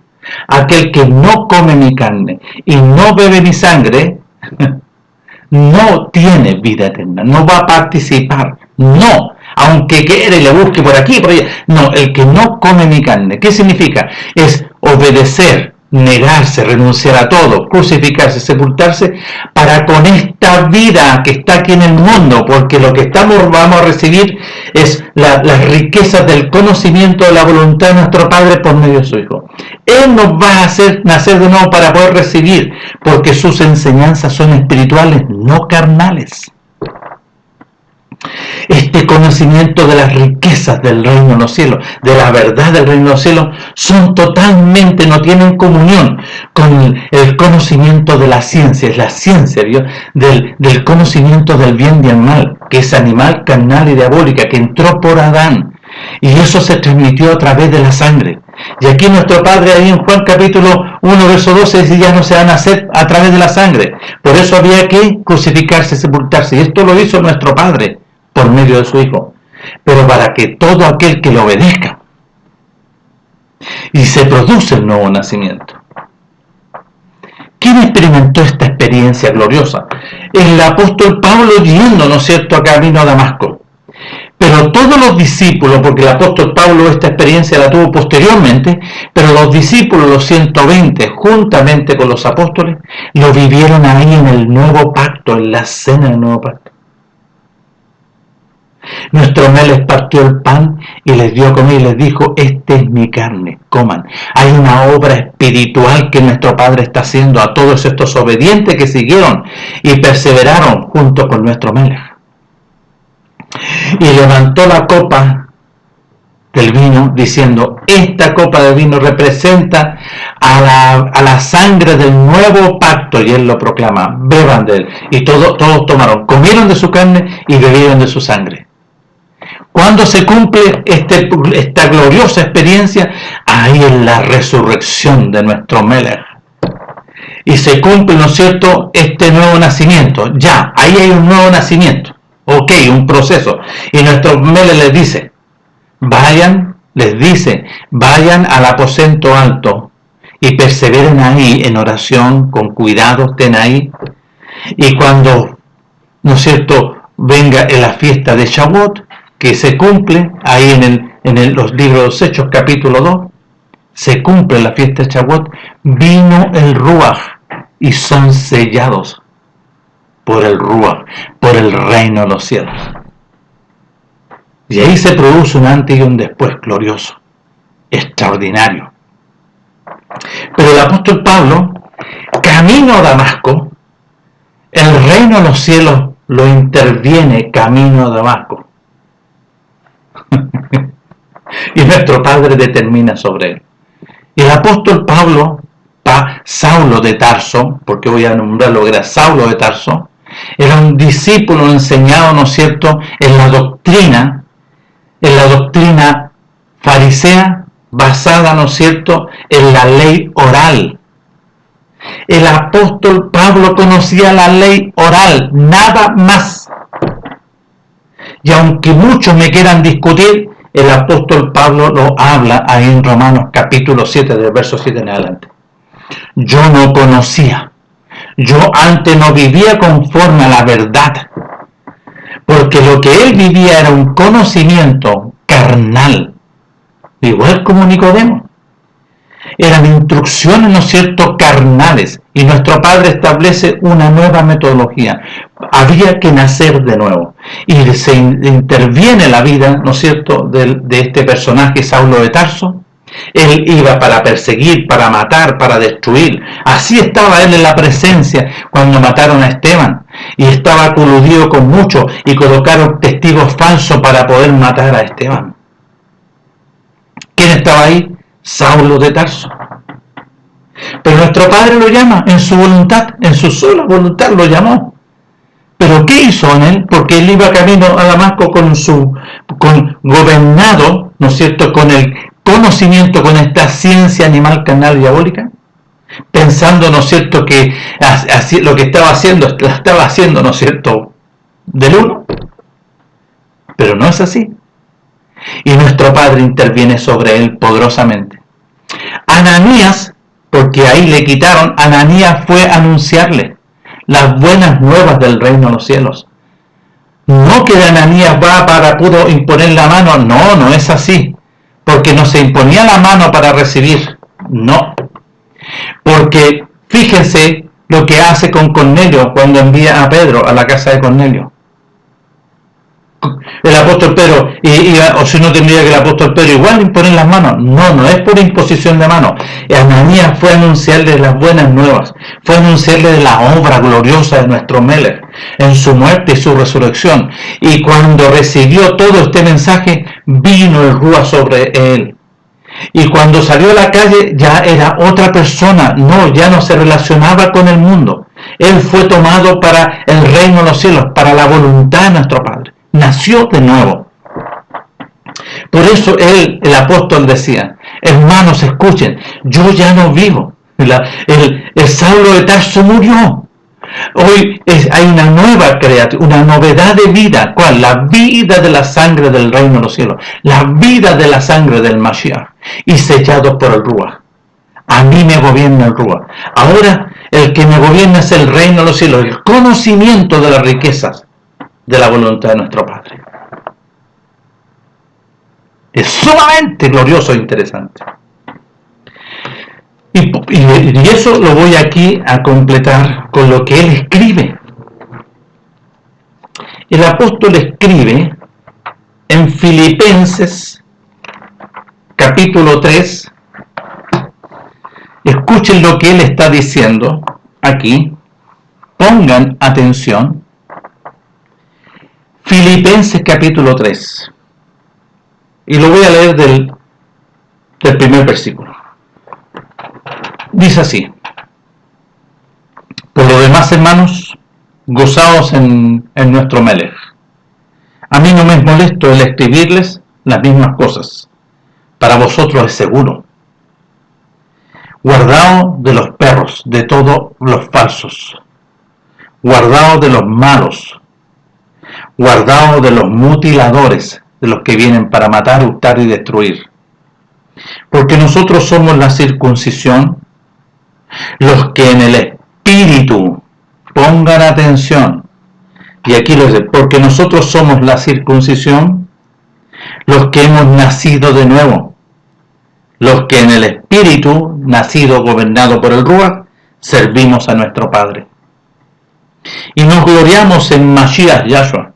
Aquel que no come mi carne y no bebe mi sangre, no tiene vida eterna, no va a participar, no, aunque quiera y le busque por aquí, por allá. No, el que no come mi carne. ¿Qué significa? Es obedecer, negarse, renunciar a todo, crucificarse, sepultarse, para con esta vida que está aquí en el mundo, porque lo que vamos a recibir es las riquezas del conocimiento de la voluntad de nuestro Padre por medio de su Hijo. Él nos va a hacer nacer de nuevo para poder recibir, porque sus enseñanzas son espirituales, no carnales. Este conocimiento de las riquezas del reino de los cielos, de la verdad del reino de los cielos, no tienen comunión con el conocimiento de la ciencia. Es la ciencia, ¿vio? Del conocimiento del bien y el mal, que es animal, carnal y diabólica, que entró por Adán. Y eso se transmitió a través de la sangre. Y aquí nuestro Padre, ahí en Juan capítulo 1, verso 12, dice: ya no se van a hacer a través de la sangre. Por eso había que crucificarse, sepultarse. Y esto lo hizo nuestro Padre por medio de su Hijo, pero para que todo aquel que le obedezca, y se produce el nuevo nacimiento. ¿Quién experimentó esta experiencia gloriosa? El apóstol Pablo yendo, ¿no es cierto?, a camino a Damasco. Pero todos los discípulos, porque el apóstol Pablo esta experiencia la tuvo posteriormente, pero los discípulos, los 120, juntamente con los apóstoles, lo vivieron ahí en el nuevo pacto, en la cena del nuevo pacto. Nuestro Melech partió el pan y les dio a comer y les dijo: esta es mi carne, coman. Hay una obra espiritual que nuestro Padre está haciendo a todos estos obedientes que siguieron y perseveraron junto con nuestro Melech. Y levantó la copa del vino diciendo: esta copa de vino representa a la sangre del nuevo pacto. Y él lo proclama: beban de él. Y todos tomaron, comieron de su carne y bebieron de su sangre. ¿Cuándo se cumple esta gloriosa experiencia? Ahí en la resurrección de nuestro Melech. Y se cumple, ¿no es cierto?, este nuevo nacimiento. Ya, ahí hay un nuevo nacimiento. Ok, un proceso. Y nuestro Melech les dice: vayan al aposento alto y perseveren ahí en oración, con cuidado, estén ahí. Y cuando, ¿no es cierto?, venga en la fiesta de Shavuot, que se cumple ahí en los libros de los Hechos, capítulo 2, se cumple la fiesta de Shavuot, vino el Ruaj y son sellados por el Ruaj, por el reino de los cielos. Y ahí se produce un antes y un después glorioso, extraordinario. Pero el apóstol Pablo, camino a Damasco, el reino de los cielos lo interviene camino a Damasco. Y nuestro Padre determina sobre él. Y el apóstol Pablo, Saulo de Tarso, porque voy a nombrarlo que era Saulo de Tarso, era un discípulo enseñado, ¿no es cierto?, en la doctrina farisea, basada, ¿no es cierto?, en la ley oral. El apóstol Pablo conocía la ley oral, nada más. Y aunque muchos me quieran discutir, el apóstol Pablo lo habla ahí en Romanos capítulo 7, del verso 7 en adelante. Yo no conocía, yo antes no vivía conforme a la verdad, porque lo que él vivía era un conocimiento carnal, igual como Nicodemo. Eran instrucciones, ¿no es cierto?, carnales, y nuestro Padre establece una nueva metodología. Había que nacer de nuevo, y se interviene la vida, ¿no es cierto?, de este personaje, Saulo de Tarso. Él iba para perseguir, para matar, para destruir. Así estaba él en la presencia cuando mataron a Esteban, y estaba coludido con muchos, y colocaron testigos falsos para poder matar a Esteban. ¿Quién estaba ahí? Saulo de Tarso. Pero nuestro Padre lo llama en su voluntad, en su sola voluntad lo llamó. ¿Pero qué hizo en él? Porque él iba camino a Damasco gobernado, ¿no es cierto?, con el conocimiento, con esta ciencia animal, carnal, diabólica, pensando, ¿no es cierto?, que así, lo que estaba haciendo, ¿no es cierto?, del uno. Pero no es así. Y nuestro Padre interviene sobre él poderosamente. Ananías, porque ahí le quitaron, Ananías fue a anunciarle las buenas nuevas del reino de los cielos. No que Ananías va para puro imponer la mano, no es así, porque no se imponía la mano para recibir, no. Porque fíjense lo que hace con Cornelio cuando envía a Pedro a la casa de Cornelio. El apóstol Pedro, o si no tendría que el apóstol Pedro igual imponer las manos. No es por imposición de manos. Ananías fue a anunciarle las buenas nuevas, fue a anunciarle la obra gloriosa de nuestro Melech en su muerte y su resurrección. Y cuando recibió todo este mensaje, vino el Rúa sobre él. Y cuando salió a la calle ya era otra persona, ya no se relacionaba con el mundo. Él fue tomado para el reino de los cielos, para la voluntad de nuestro Padre. Nació de nuevo. Por eso el apóstol decía: hermanos, escuchen, yo ya no vivo. El Saulo de Tarso murió. Hoy hay una nueva creación, una novedad de vida. ¿Cuál? La vida de la sangre del reino de los cielos, la vida de la sangre del Mashiach, y sellado por el Ruach. A mí me gobierna el Ruach. Ahora el que me gobierna es el reino de los cielos, el conocimiento de las riquezas de la voluntad de nuestro Padre. Es sumamente glorioso e interesante. Y eso lo voy aquí a completar con lo que él escribe. El apóstol escribe en Filipenses capítulo 3. Escuchen lo que él está diciendo aquí. Pongan atención. Filipenses capítulo 3. Y lo voy a leer del primer versículo. Dice así: por lo demás, hermanos, gozaos en nuestro Melech. A mí no me es molesto el escribirles las mismas cosas. Para vosotros es seguro. Guardaos de los perros, de todos los falsos. Guardaos de los malos. Guardaos de los mutiladores, de los que vienen para matar, hurtar y destruir. Porque nosotros somos la circuncisión, los que en el espíritu, pongan atención, y aquí lo dice, porque nosotros somos la circuncisión, los que hemos nacido de nuevo, los que en el espíritu, nacido gobernado por el Ruach, servimos a nuestro Padre. Y nos gloriamos en Mashiach Yahshua,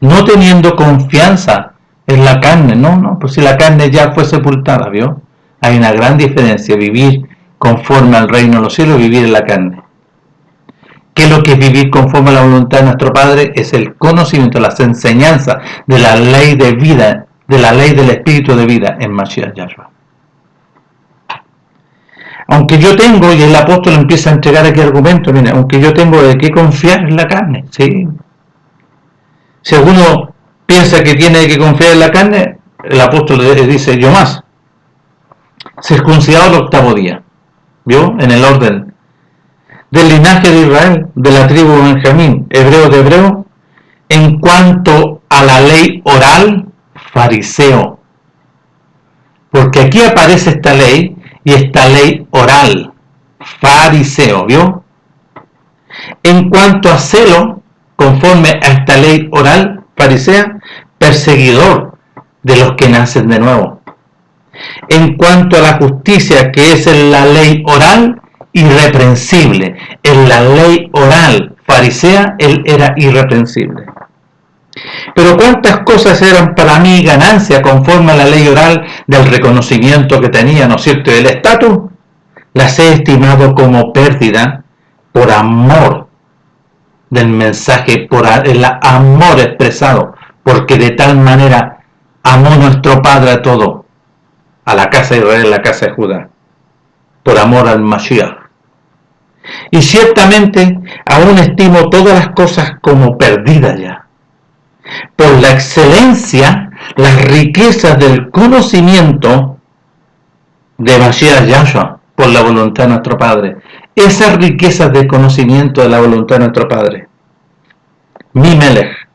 no teniendo confianza en la carne, pues si la carne ya fue sepultada, ¿vio? Hay una gran diferencia, vivir conforme al reino de los cielos y vivir en la carne. ¿Qué es lo que es vivir conforme a la voluntad de nuestro Padre? Es el conocimiento, las enseñanzas de la ley de vida, de la ley del espíritu de vida en Mashiach Yahshua. Aunque yo tengo, y el apóstol empieza a entregar aquí argumentos, mira, aunque yo tengo de qué confiar en la carne, ¿sí? Si alguno piensa que tiene que confiar en la carne, el apóstol le dice: yo más. Circuncidado el 8º día, ¿vio? En el orden del linaje de Israel, de la tribu de Benjamín, hebreo de hebreo, en cuanto a la ley oral, fariseo. Porque aquí aparece esta ley, y esta ley oral, fariseo, ¿vio? En cuanto a celo, conforme a esta ley oral farisea, perseguidor de los que nacen de nuevo. En cuanto a la justicia que es en la ley oral, irreprensible. En la ley oral farisea, él era irreprensible. Pero cuántas cosas eran para mí ganancia conforme a la ley oral del reconocimiento que tenía, ¿no es cierto?, del estatus, las he estimado como pérdida por amor del mensaje, por el amor expresado, porque de tal manera amó nuestro Padre a todo, a la casa de Israel, a la casa de Judá, por amor al Mashiach. Y ciertamente aún estimo todas las cosas como perdidas ya, por la excelencia, las riquezas del conocimiento de Mashiach Yahshua, por la voluntad de nuestro Padre. Esas riquezas de conocimiento de la voluntad de nuestro Padre, mi Melech,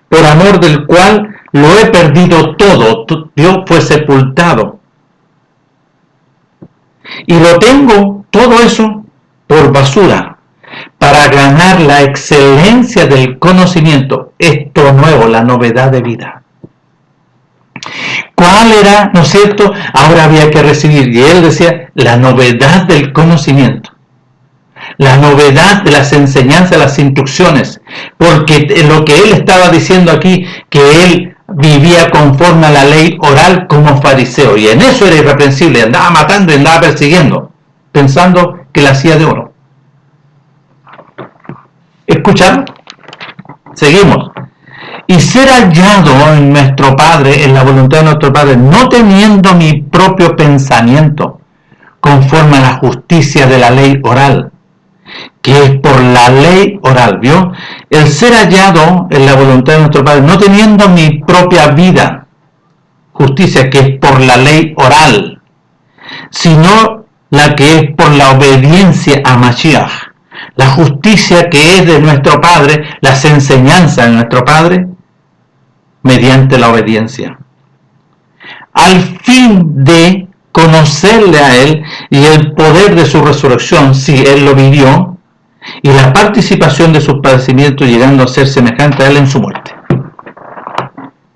por amor del cual lo he perdido todo, yo fue sepultado, y lo tengo todo eso por basura, para ganar la excelencia del conocimiento, esto nuevo, la novedad de vida. ¿Cuál era, no es cierto? Ahora había que recibir, y él decía, la novedad del conocimiento, la novedad de las enseñanzas, las instrucciones, porque lo que él estaba diciendo aquí, que él vivía conforme a la ley oral como fariseo, y en eso era irreprensible, andaba matando y andaba persiguiendo, pensando que la hacía de oro. ¿Escucharon? Seguimos. Y ser hallado en nuestro Padre, en la voluntad de nuestro Padre, no teniendo mi propio pensamiento, conforme a la justicia de la ley oral, que es por la ley oral, ¿vio? El ser hallado en la voluntad de nuestro Padre, no teniendo mi propia vida, justicia que es por la ley oral, sino la que es por la obediencia a Mashiach, la justicia que es de nuestro Padre, las enseñanzas de nuestro Padre, mediante la obediencia, al fin de conocerle a Él y el poder de su resurrección, si Él lo vivió, y la participación de sus padecimientos, llegando a ser semejante a Él en su muerte.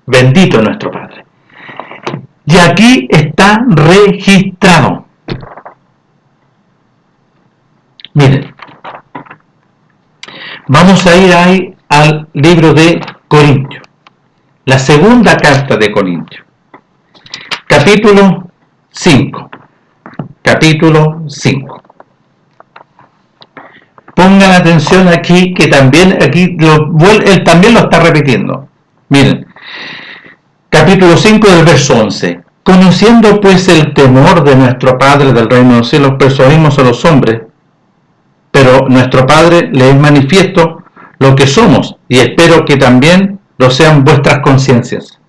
Bendito nuestro Padre. Y aquí está registrado. Miren, vamos a ir ahí al libro de Corintios, la segunda carta de Corintios, capítulo 5. Capítulo 5. Pongan atención aquí, que también aquí él también lo está repitiendo. Miren, capítulo 5 del verso 11. Conociendo pues el temor de nuestro Padre del reino de los cielos, persuadimos a los hombres, pero nuestro Padre le es manifiesto lo que somos, y espero que también lo sean vuestras conciencias.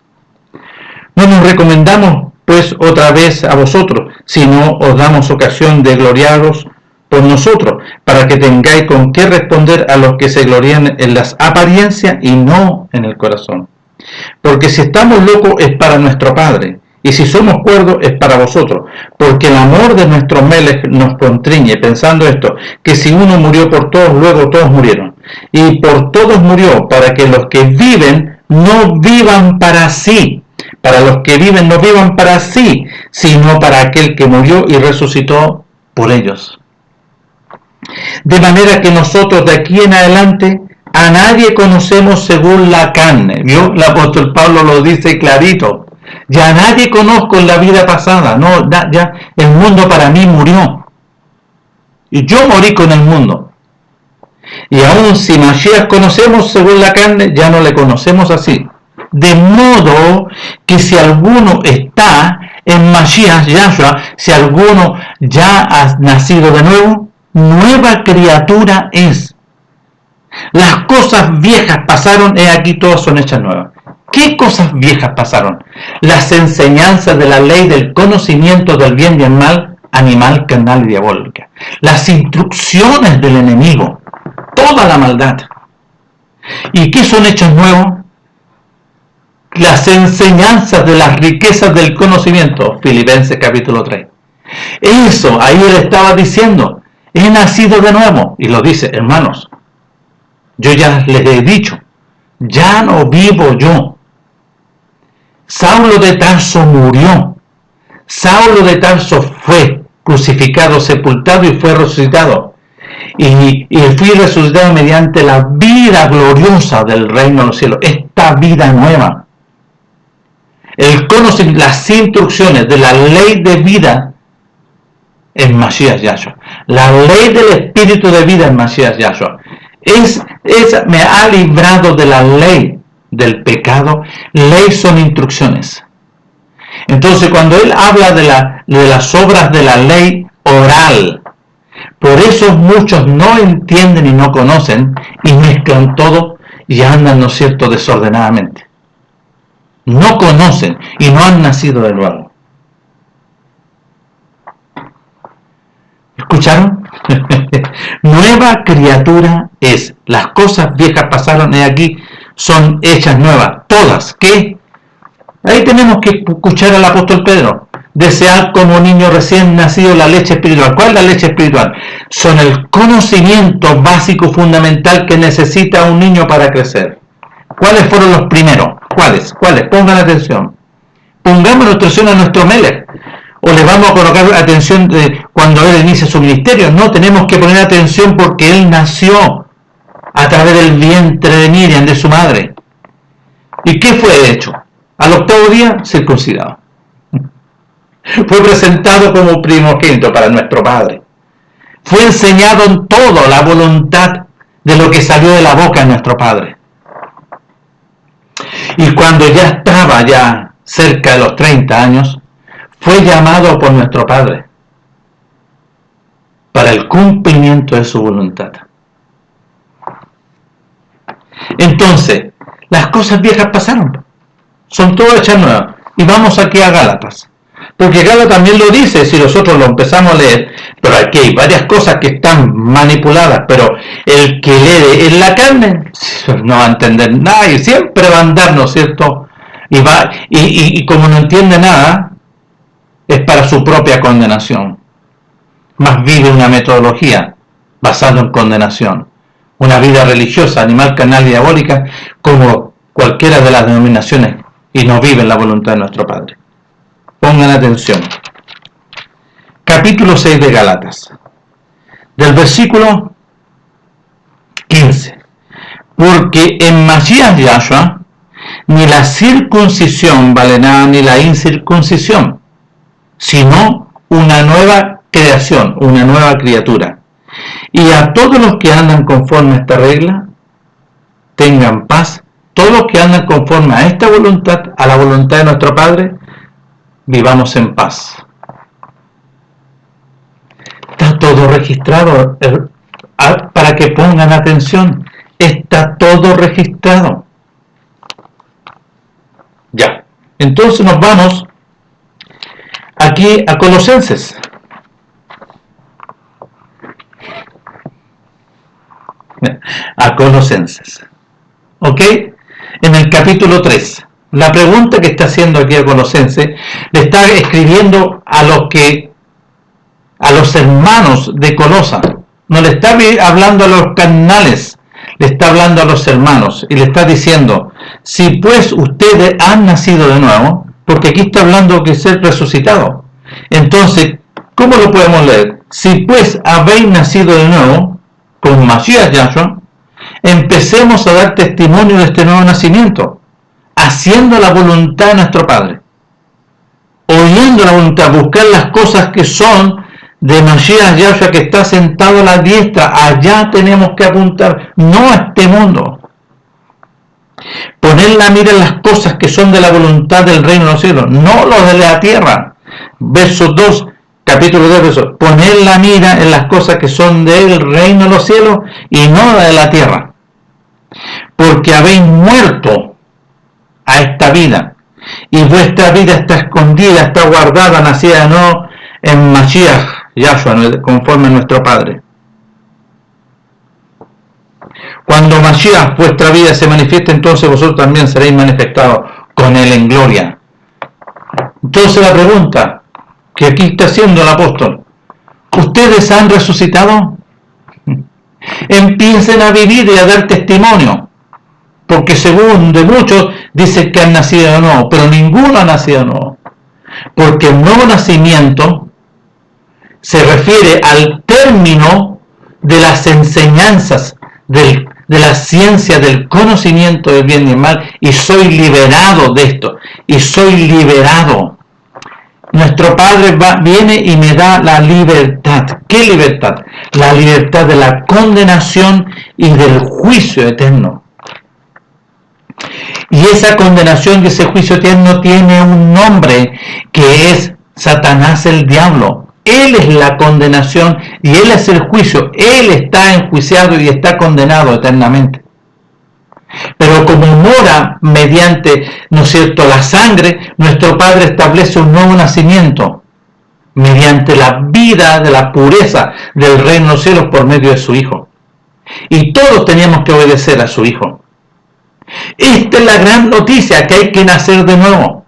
No nos recomendamos pues otra vez a vosotros, sino os damos ocasión de gloriaros por nosotros, para que tengáis con qué responder a los que se glorían en las apariencias y no en el corazón. Porque si estamos locos es para nuestro Padre, y si somos cuerdos es para vosotros, porque el amor de nuestro Melech nos constriñe, pensando esto, que si uno murió por todos, luego todos murieron. Y por todos murió, para que los que viven no vivan para sí, para los que viven no vivan para sí, sino para aquel que murió y resucitó por ellos. De manera que nosotros de aquí en adelante a nadie conocemos según la carne. ¿Vio? El apóstol Pablo lo dice clarito. Ya a nadie conozco en la vida pasada. No, ya el mundo para mí murió. Y yo morí con el mundo. Y aún si Mashiach conocemos según la carne, ya no le conocemos así. De modo que si alguno está en Mashiach Yahshua, si alguno ya ha nacido de nuevo, nueva criatura es. Las cosas viejas pasaron, he aquí todas son hechas nuevas. ¿Qué cosas viejas pasaron? Las enseñanzas de la ley del conocimiento del bien y el mal, animal, carnal y diabólica. Las instrucciones del enemigo, toda la maldad. ¿Y qué son hechos nuevos? Las enseñanzas de las riquezas del conocimiento, Filipenses capítulo 3. Eso, ahí él estaba diciendo, he nacido de nuevo, y lo dice, hermanos, Yo ya les he dicho, ya no vivo yo. Saulo de Tarso murió. Saulo de Tarso fue crucificado, sepultado y fue resucitado. Y fui resucitado mediante la vida gloriosa del reino de los cielos, esta vida nueva. El conocimiento, las instrucciones de la ley de vida en Mashiach Yahshua. La ley del espíritu de vida en Mashiach Yahshua. Me ha librado de la ley del pecado. Ley son instrucciones. Entonces, cuando él habla de las obras de la ley oral, por eso muchos no entienden y no conocen y mezclan todo y andan, ¿no es cierto?, desordenadamente. No conocen y no han nacido de nuevo. ¿Escucharon? Nueva criatura es. Las cosas viejas pasaron y aquí son hechas nuevas. Todas. ¿Qué? Ahí tenemos que escuchar al apóstol Pedro. Desear como niño recién nacido la leche espiritual. ¿Cuál es la leche espiritual? Son el conocimiento básico fundamental que necesita un niño para crecer. ¿Cuáles fueron los primeros? ¿Cuáles? Pongan atención. Pongamos atención a nuestro Melech. O le vamos a colocar atención cuando él inicia su ministerio. No, tenemos que poner atención porque él nació a través del vientre de Miriam, de su madre. ¿Y qué fue hecho? Al octavo día, circuncidado. Fue presentado como primogénito para nuestro Padre. Fue enseñado en todo la voluntad de lo que salió de la boca de nuestro Padre. Y cuando ya estaba cerca de los 30 años, fue llamado por nuestro Padre para el cumplimiento de su voluntad. Entonces, las cosas viejas pasaron. Son todas hechas nuevas. Y vamos aquí a Gálatas. Porque Gálatas también lo dice, si nosotros lo empezamos a leer, pero aquí hay varias cosas que están manipuladas, pero el que lee en la carne no va a entender nada y siempre va a andar, ¿no es cierto? Y como no entiende nada, es para su propia condenación. Más vive una metodología basada en condenación. Una vida religiosa, animal, carnal y diabólica, como cualquiera de las denominaciones, y no vive en la voluntad de nuestro Padre. Pongan atención. Capítulo 6 de Gálatas. Del versículo 15. Porque en Mashiach Yahshua ni la circuncisión vale nada ni la incircuncisión, sino una nueva creación, una nueva criatura. Y a todos los que andan conforme a esta regla, tengan paz. Todos los que andan conforme a esta voluntad, a la voluntad de nuestro Padre, vivamos en paz. Está todo registrado, para que pongan atención, está todo registrado. Ya, entonces nos vamos aquí a Colosenses. A Colosenses. ¿Ok? En el capítulo 3. La pregunta que está haciendo aquí a Colosenses, le está escribiendo a los hermanos de Colosa. No le está hablando a los carnales, le está hablando a los hermanos y le está diciendo, si pues ustedes han nacido de nuevo, porque aquí está hablando que ser resucitado. Entonces, ¿cómo lo podemos leer? Si pues habéis nacido de nuevo, con Mashiach Yahshua, empecemos a dar testimonio de este nuevo nacimiento, haciendo la voluntad de nuestro Padre, oyendo la voluntad, buscar las cosas que son de Mashiach Yahshua, que está sentado a la diestra. Allá tenemos que apuntar, no a este mundo. Poner la mira en las cosas que son de la voluntad del reino de los cielos, no los de la tierra. Verso 2, capítulo 2, verso. Poner la mira en las cosas que son del reino de los cielos y no de la tierra. Porque habéis muerto a esta vida, y vuestra vida está escondida, está guardada, nacida de nuevo en Mashiach Yahshua, conforme a nuestro Padre. Cuando Mashiach, vuestra vida, se manifieste, entonces vosotros también seréis manifestados con él en gloria. Entonces la pregunta que aquí está haciendo el apóstol, ¿ustedes han resucitado? Empiecen a vivir y a dar testimonio, porque según de muchos dicen que han nacido de nuevo, pero ninguno ha nacido de nuevo, porque el nuevo nacimiento se refiere al término de las enseñanzas de la ciencia del conocimiento del bien y el mal, y soy liberado de esto, y soy liberado. Nuestro Padre viene y me da la libertad. ¿Qué libertad? La libertad de la condenación y del juicio eterno. Y esa condenación y ese juicio eterno tiene un nombre, que es Satanás, el diablo. Él es la condenación y Él es el juicio. Él está enjuiciado y está condenado eternamente. Pero como mora mediante, ¿no es cierto?, la sangre, nuestro Padre establece un nuevo nacimiento mediante la vida de la pureza del reino de los cielos por medio de su Hijo. Y todos teníamos que obedecer a su Hijo. Esta es la gran noticia, que hay que nacer de nuevo.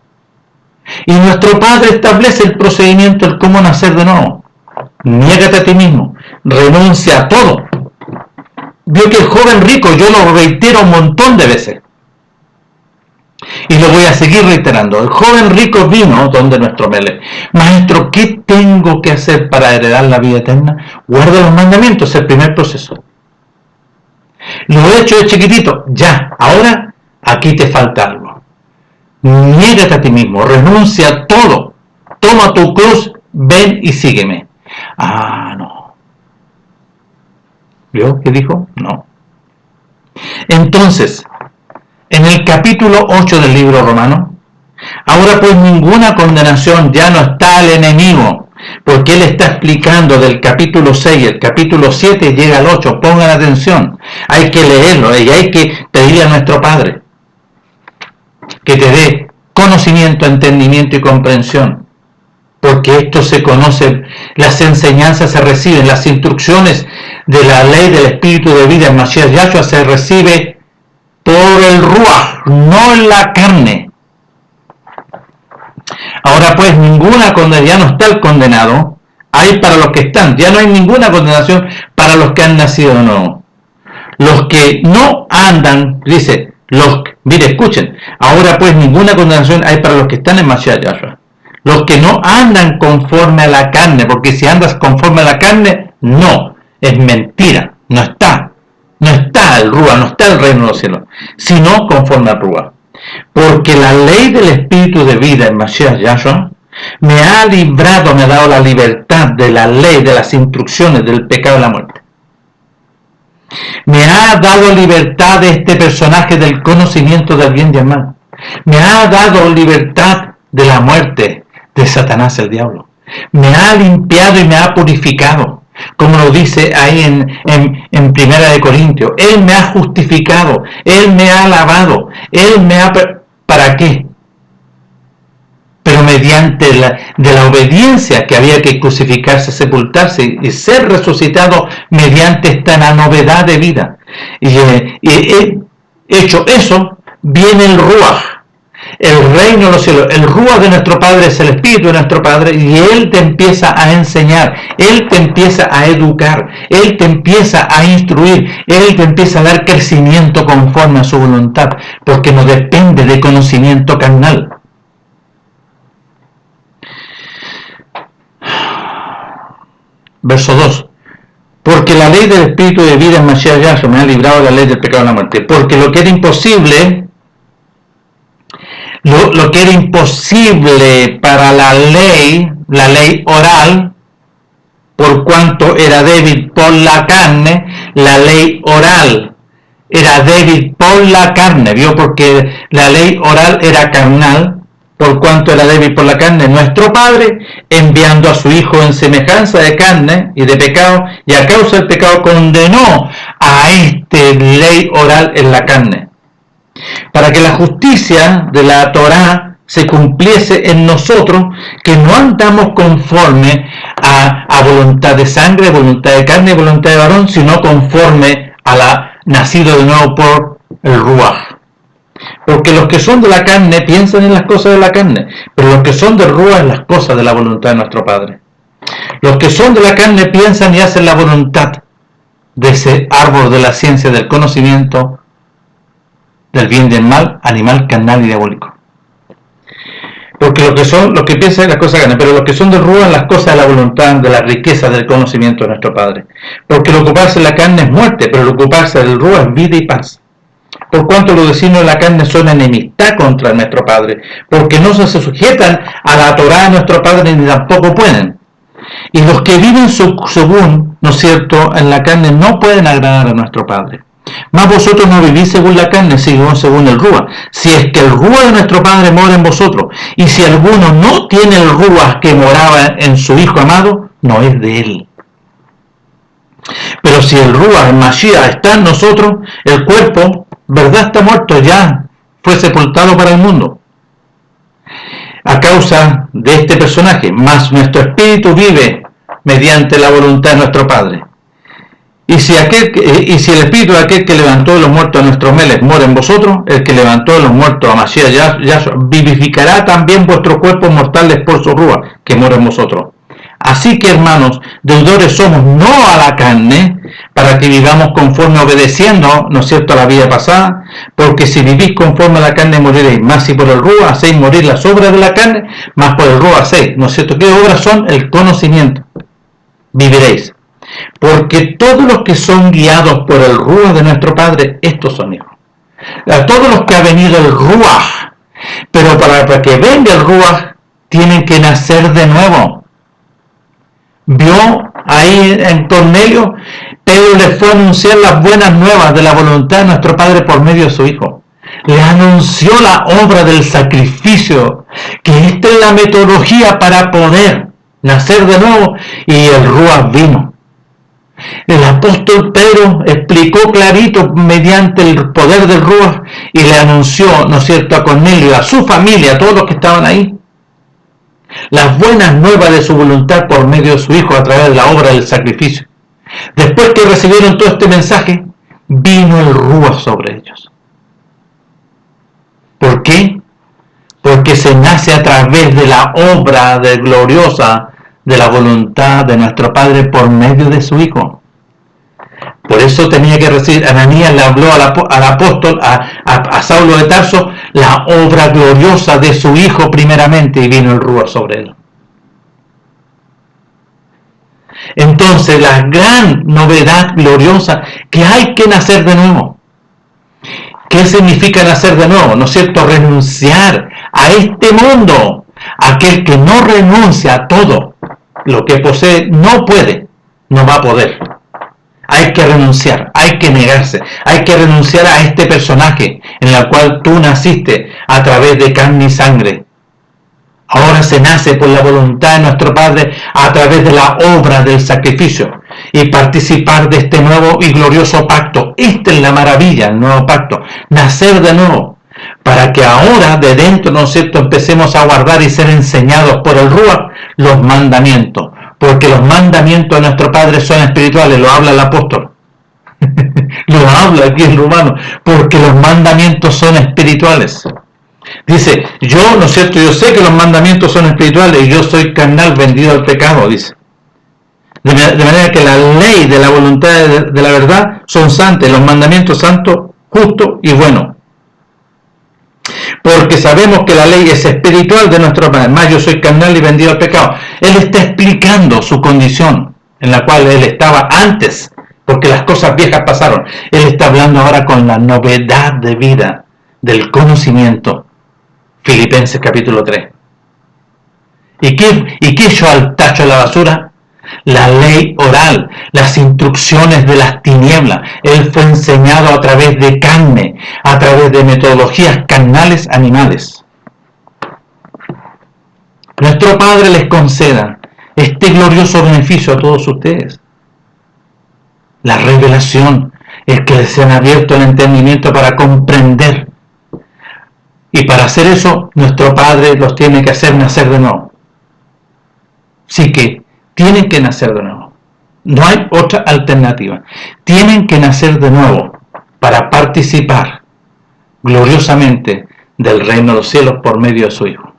Y nuestro Padre establece el procedimiento de cómo nacer de nuevo. Niégate a ti mismo, renuncia a todo. Vio que el joven rico, yo lo reitero un montón de veces, y lo voy a seguir reiterando. El joven rico vino donde nuestro Melech: maestro, ¿qué tengo que hacer para heredar la vida eterna? Guarda los mandamientos, el primer proceso. Lo he hecho de chiquitito, ya, ahora aquí te falta algo. Niégate a ti mismo, renuncia a todo, toma tu cruz, ven y sígueme. No. ¿Vio qué dijo? No. Entonces, en el capítulo 8 del libro Romano, ahora pues ninguna condenación ya no está al enemigo, porque él está explicando del capítulo 6, el capítulo 7 llega al 8, pongan atención, hay que leerlo y hay que pedirle a nuestro Padre que te dé conocimiento, entendimiento y comprensión, porque esto se conoce, las enseñanzas se reciben, las instrucciones de la ley del Espíritu de vida en Mashiach Yahshua se recibe por el Ruach, no en la carne. Ahora pues ninguna condenación, ya no está el condenado, hay para los que están, ya no hay ninguna condenación para los que han nacido de nuevo. Los que no andan, dice, mire, escuchen, ahora pues ninguna condenación hay para los que están en Mashiach Yahshua. Los que no andan conforme a la carne, porque si andas conforme a la carne, no, es mentira, no está el Ruach, no está el reino de los cielos, sino conforme al Ruach. Porque la ley del Espíritu de vida en Mashiach Yahshua me ha librado, me ha dado la libertad de la ley, de las instrucciones del pecado y la muerte. Me ha dado libertad de este personaje del conocimiento del bien y el mal. Me ha dado libertad de la muerte de Satanás, el diablo. Me ha limpiado y me ha purificado, como lo dice ahí en Primera de Corintios. Él me ha justificado, Él me ha lavado, Él me ha... ¿Para qué? Pero mediante la obediencia, que había que crucificarse, sepultarse y ser resucitado mediante esta novedad de vida. Y hecho eso, viene el Ruach, el reino de los cielos. El Ruach de nuestro Padre es el Espíritu de nuestro Padre, y Él te empieza a enseñar, Él te empieza a educar, Él te empieza a instruir, Él te empieza a dar crecimiento conforme a su voluntad, porque no depende de conocimiento carnal. Verso 2. Porque la ley del Espíritu de vida en Mashiach Yahshua me ha librado de la ley del pecado y la muerte. Porque lo que era imposible, lo que era imposible para la ley oral, por cuanto era débil por la carne, la ley oral era débil por la carne, ¿vio? Porque la ley oral era carnal, por cuanto era débil por la carne. Nuestro Padre, enviando a su Hijo en semejanza de carne y de pecado, y a causa del pecado condenó a ley oral en la carne, para que la justicia de la Torá se cumpliese en nosotros, que no andamos conforme a voluntad de sangre, voluntad de carne y voluntad de varón, sino conforme a la nacido de nuevo por el Ruach. Porque los que son de la carne piensan en las cosas de la carne, pero los que son del Ruach en las cosas de la voluntad de nuestro Padre. Los que son de la carne piensan y hacen la voluntad de ese árbol de la ciencia del conocimiento del bien y del mal, animal, carnal y diabólico. Porque lo que piensa es las cosas ganan, pero lo que son del ruach, las cosas de la voluntad, de la riqueza del conocimiento de nuestro Padre. Porque el ocuparse de la carne es muerte, pero el ocuparse del ruach es vida y paz. Por cuanto los designios de la carne son enemistad contra nuestro Padre, porque no se sujetan a la Torá de nuestro Padre ni tampoco pueden. Y los que viven según, ¿no es cierto?, en la carne no pueden agradar a nuestro Padre. Mas vosotros no vivís según la carne, sino según el ruach. Si es que el ruach de nuestro Padre mora en vosotros, y si alguno no tiene el ruach que moraba en su Hijo amado, no es de él. Pero si el ruach, el Mashiach, está en nosotros, el cuerpo, verdad, está muerto, ya fue sepultado para el mundo, a causa de este personaje, mas nuestro espíritu vive mediante la voluntad de nuestro Padre. Y si el espíritu de aquel que levantó de los muertos a nuestros Melech mora en vosotros, el que levantó de los muertos a Mashiach Yahshua vivificará también vuestros cuerpos mortales por su ruach, que mora en vosotros. Así que, hermanos, deudores somos no a la carne, para que vivamos conforme obedeciendo, ¿no es cierto?, a la vida pasada, porque si vivís conforme a la carne moriréis, más si por el ruach hacéis morir las obras de la carne, más por el ruach hacéis, ¿no es cierto? ¿Qué obras son? El conocimiento. Viviréis. Porque todos los que son guiados por el ruach de nuestro Padre, estos son hijos. A todos los que ha venido el ruach, pero para que venga el ruach, tienen que nacer de nuevo. Vio ahí en Cornelio, Pedro le fue a anunciar las buenas nuevas de la voluntad de nuestro Padre por medio de su Hijo. Le anunció la obra del sacrificio, que esta es la metodología para poder nacer de nuevo, y el ruach vino. El apóstol Pedro explicó clarito mediante el poder del ruach y le anunció, ¿no es cierto?, a Cornelio, a su familia, a todos los que estaban ahí, las buenas nuevas de su voluntad por medio de su Hijo a través de la obra del sacrificio. Después que recibieron todo este mensaje, vino el ruach sobre ellos. ¿Por qué? Porque se nace a través de la obra gloriosa de la voluntad de nuestro Padre por medio de su Hijo. Por eso tenía que recibir, Ananías le habló al apóstol, a Saulo de Tarso, la obra gloriosa de su Hijo primeramente, y vino el ruach sobre él. Entonces, la gran novedad gloriosa, que hay que nacer de nuevo. ¿Qué significa nacer de nuevo? ¿No es cierto? Renunciar a este mundo. Aquel que no renuncia a todo lo que posee, no puede, no va a poder. Hay que renunciar, hay que negarse, hay que renunciar a este personaje en el cual tú naciste a través de carne y sangre. Ahora se nace por la voluntad de nuestro Padre a través de la obra del sacrificio y participar de este nuevo y glorioso pacto. Esta es la maravilla, el nuevo pacto, nacer de nuevo, para que ahora de dentro, ¿no es cierto?, empecemos a guardar y ser enseñados por el ruach los mandamientos. Porque los mandamientos de nuestro Padre son espirituales, lo habla el apóstol. Lo habla aquí en Romano, porque los mandamientos son espirituales. Dice, yo, ¿no es cierto?, yo sé que los mandamientos son espirituales y yo soy carnal vendido al pecado, dice. De manera que la ley de la voluntad de la verdad son santas, los mandamientos santos, justos y buenos. Porque sabemos que la ley es espiritual de nuestro Padre, más yo soy carnal y vendido al pecado. Él está explicando su condición en la cual él estaba antes, porque las cosas viejas pasaron. Él está hablando ahora con la novedad de vida, del conocimiento. Filipenses capítulo 3. ¿Y qué echó al tacho de la basura? La ley oral, las instrucciones de las tinieblas. Él fue enseñado a través de carne, a través de metodologías carnales animales. Nuestro Padre les conceda este glorioso beneficio a todos ustedes. La revelación es que les sean abierto el entendimiento para comprender. Y para hacer eso, nuestro Padre los tiene que hacer nacer de nuevo. Así que tienen que nacer de nuevo. No hay otra alternativa. Tienen que nacer de nuevo para participar gloriosamente del reino de los cielos por medio de su Hijo.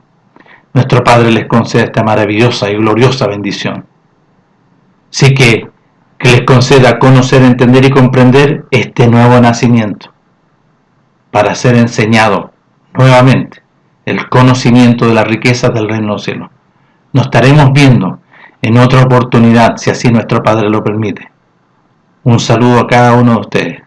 Nuestro Padre les concede esta maravillosa y gloriosa bendición. Así que que les conceda conocer, entender y comprender este nuevo nacimiento, para ser enseñado nuevamente el conocimiento de las riquezas del reino de los cielos. Nos estaremos viendo en otra oportunidad, si así nuestro Padre lo permite. Un saludo a cada uno de ustedes.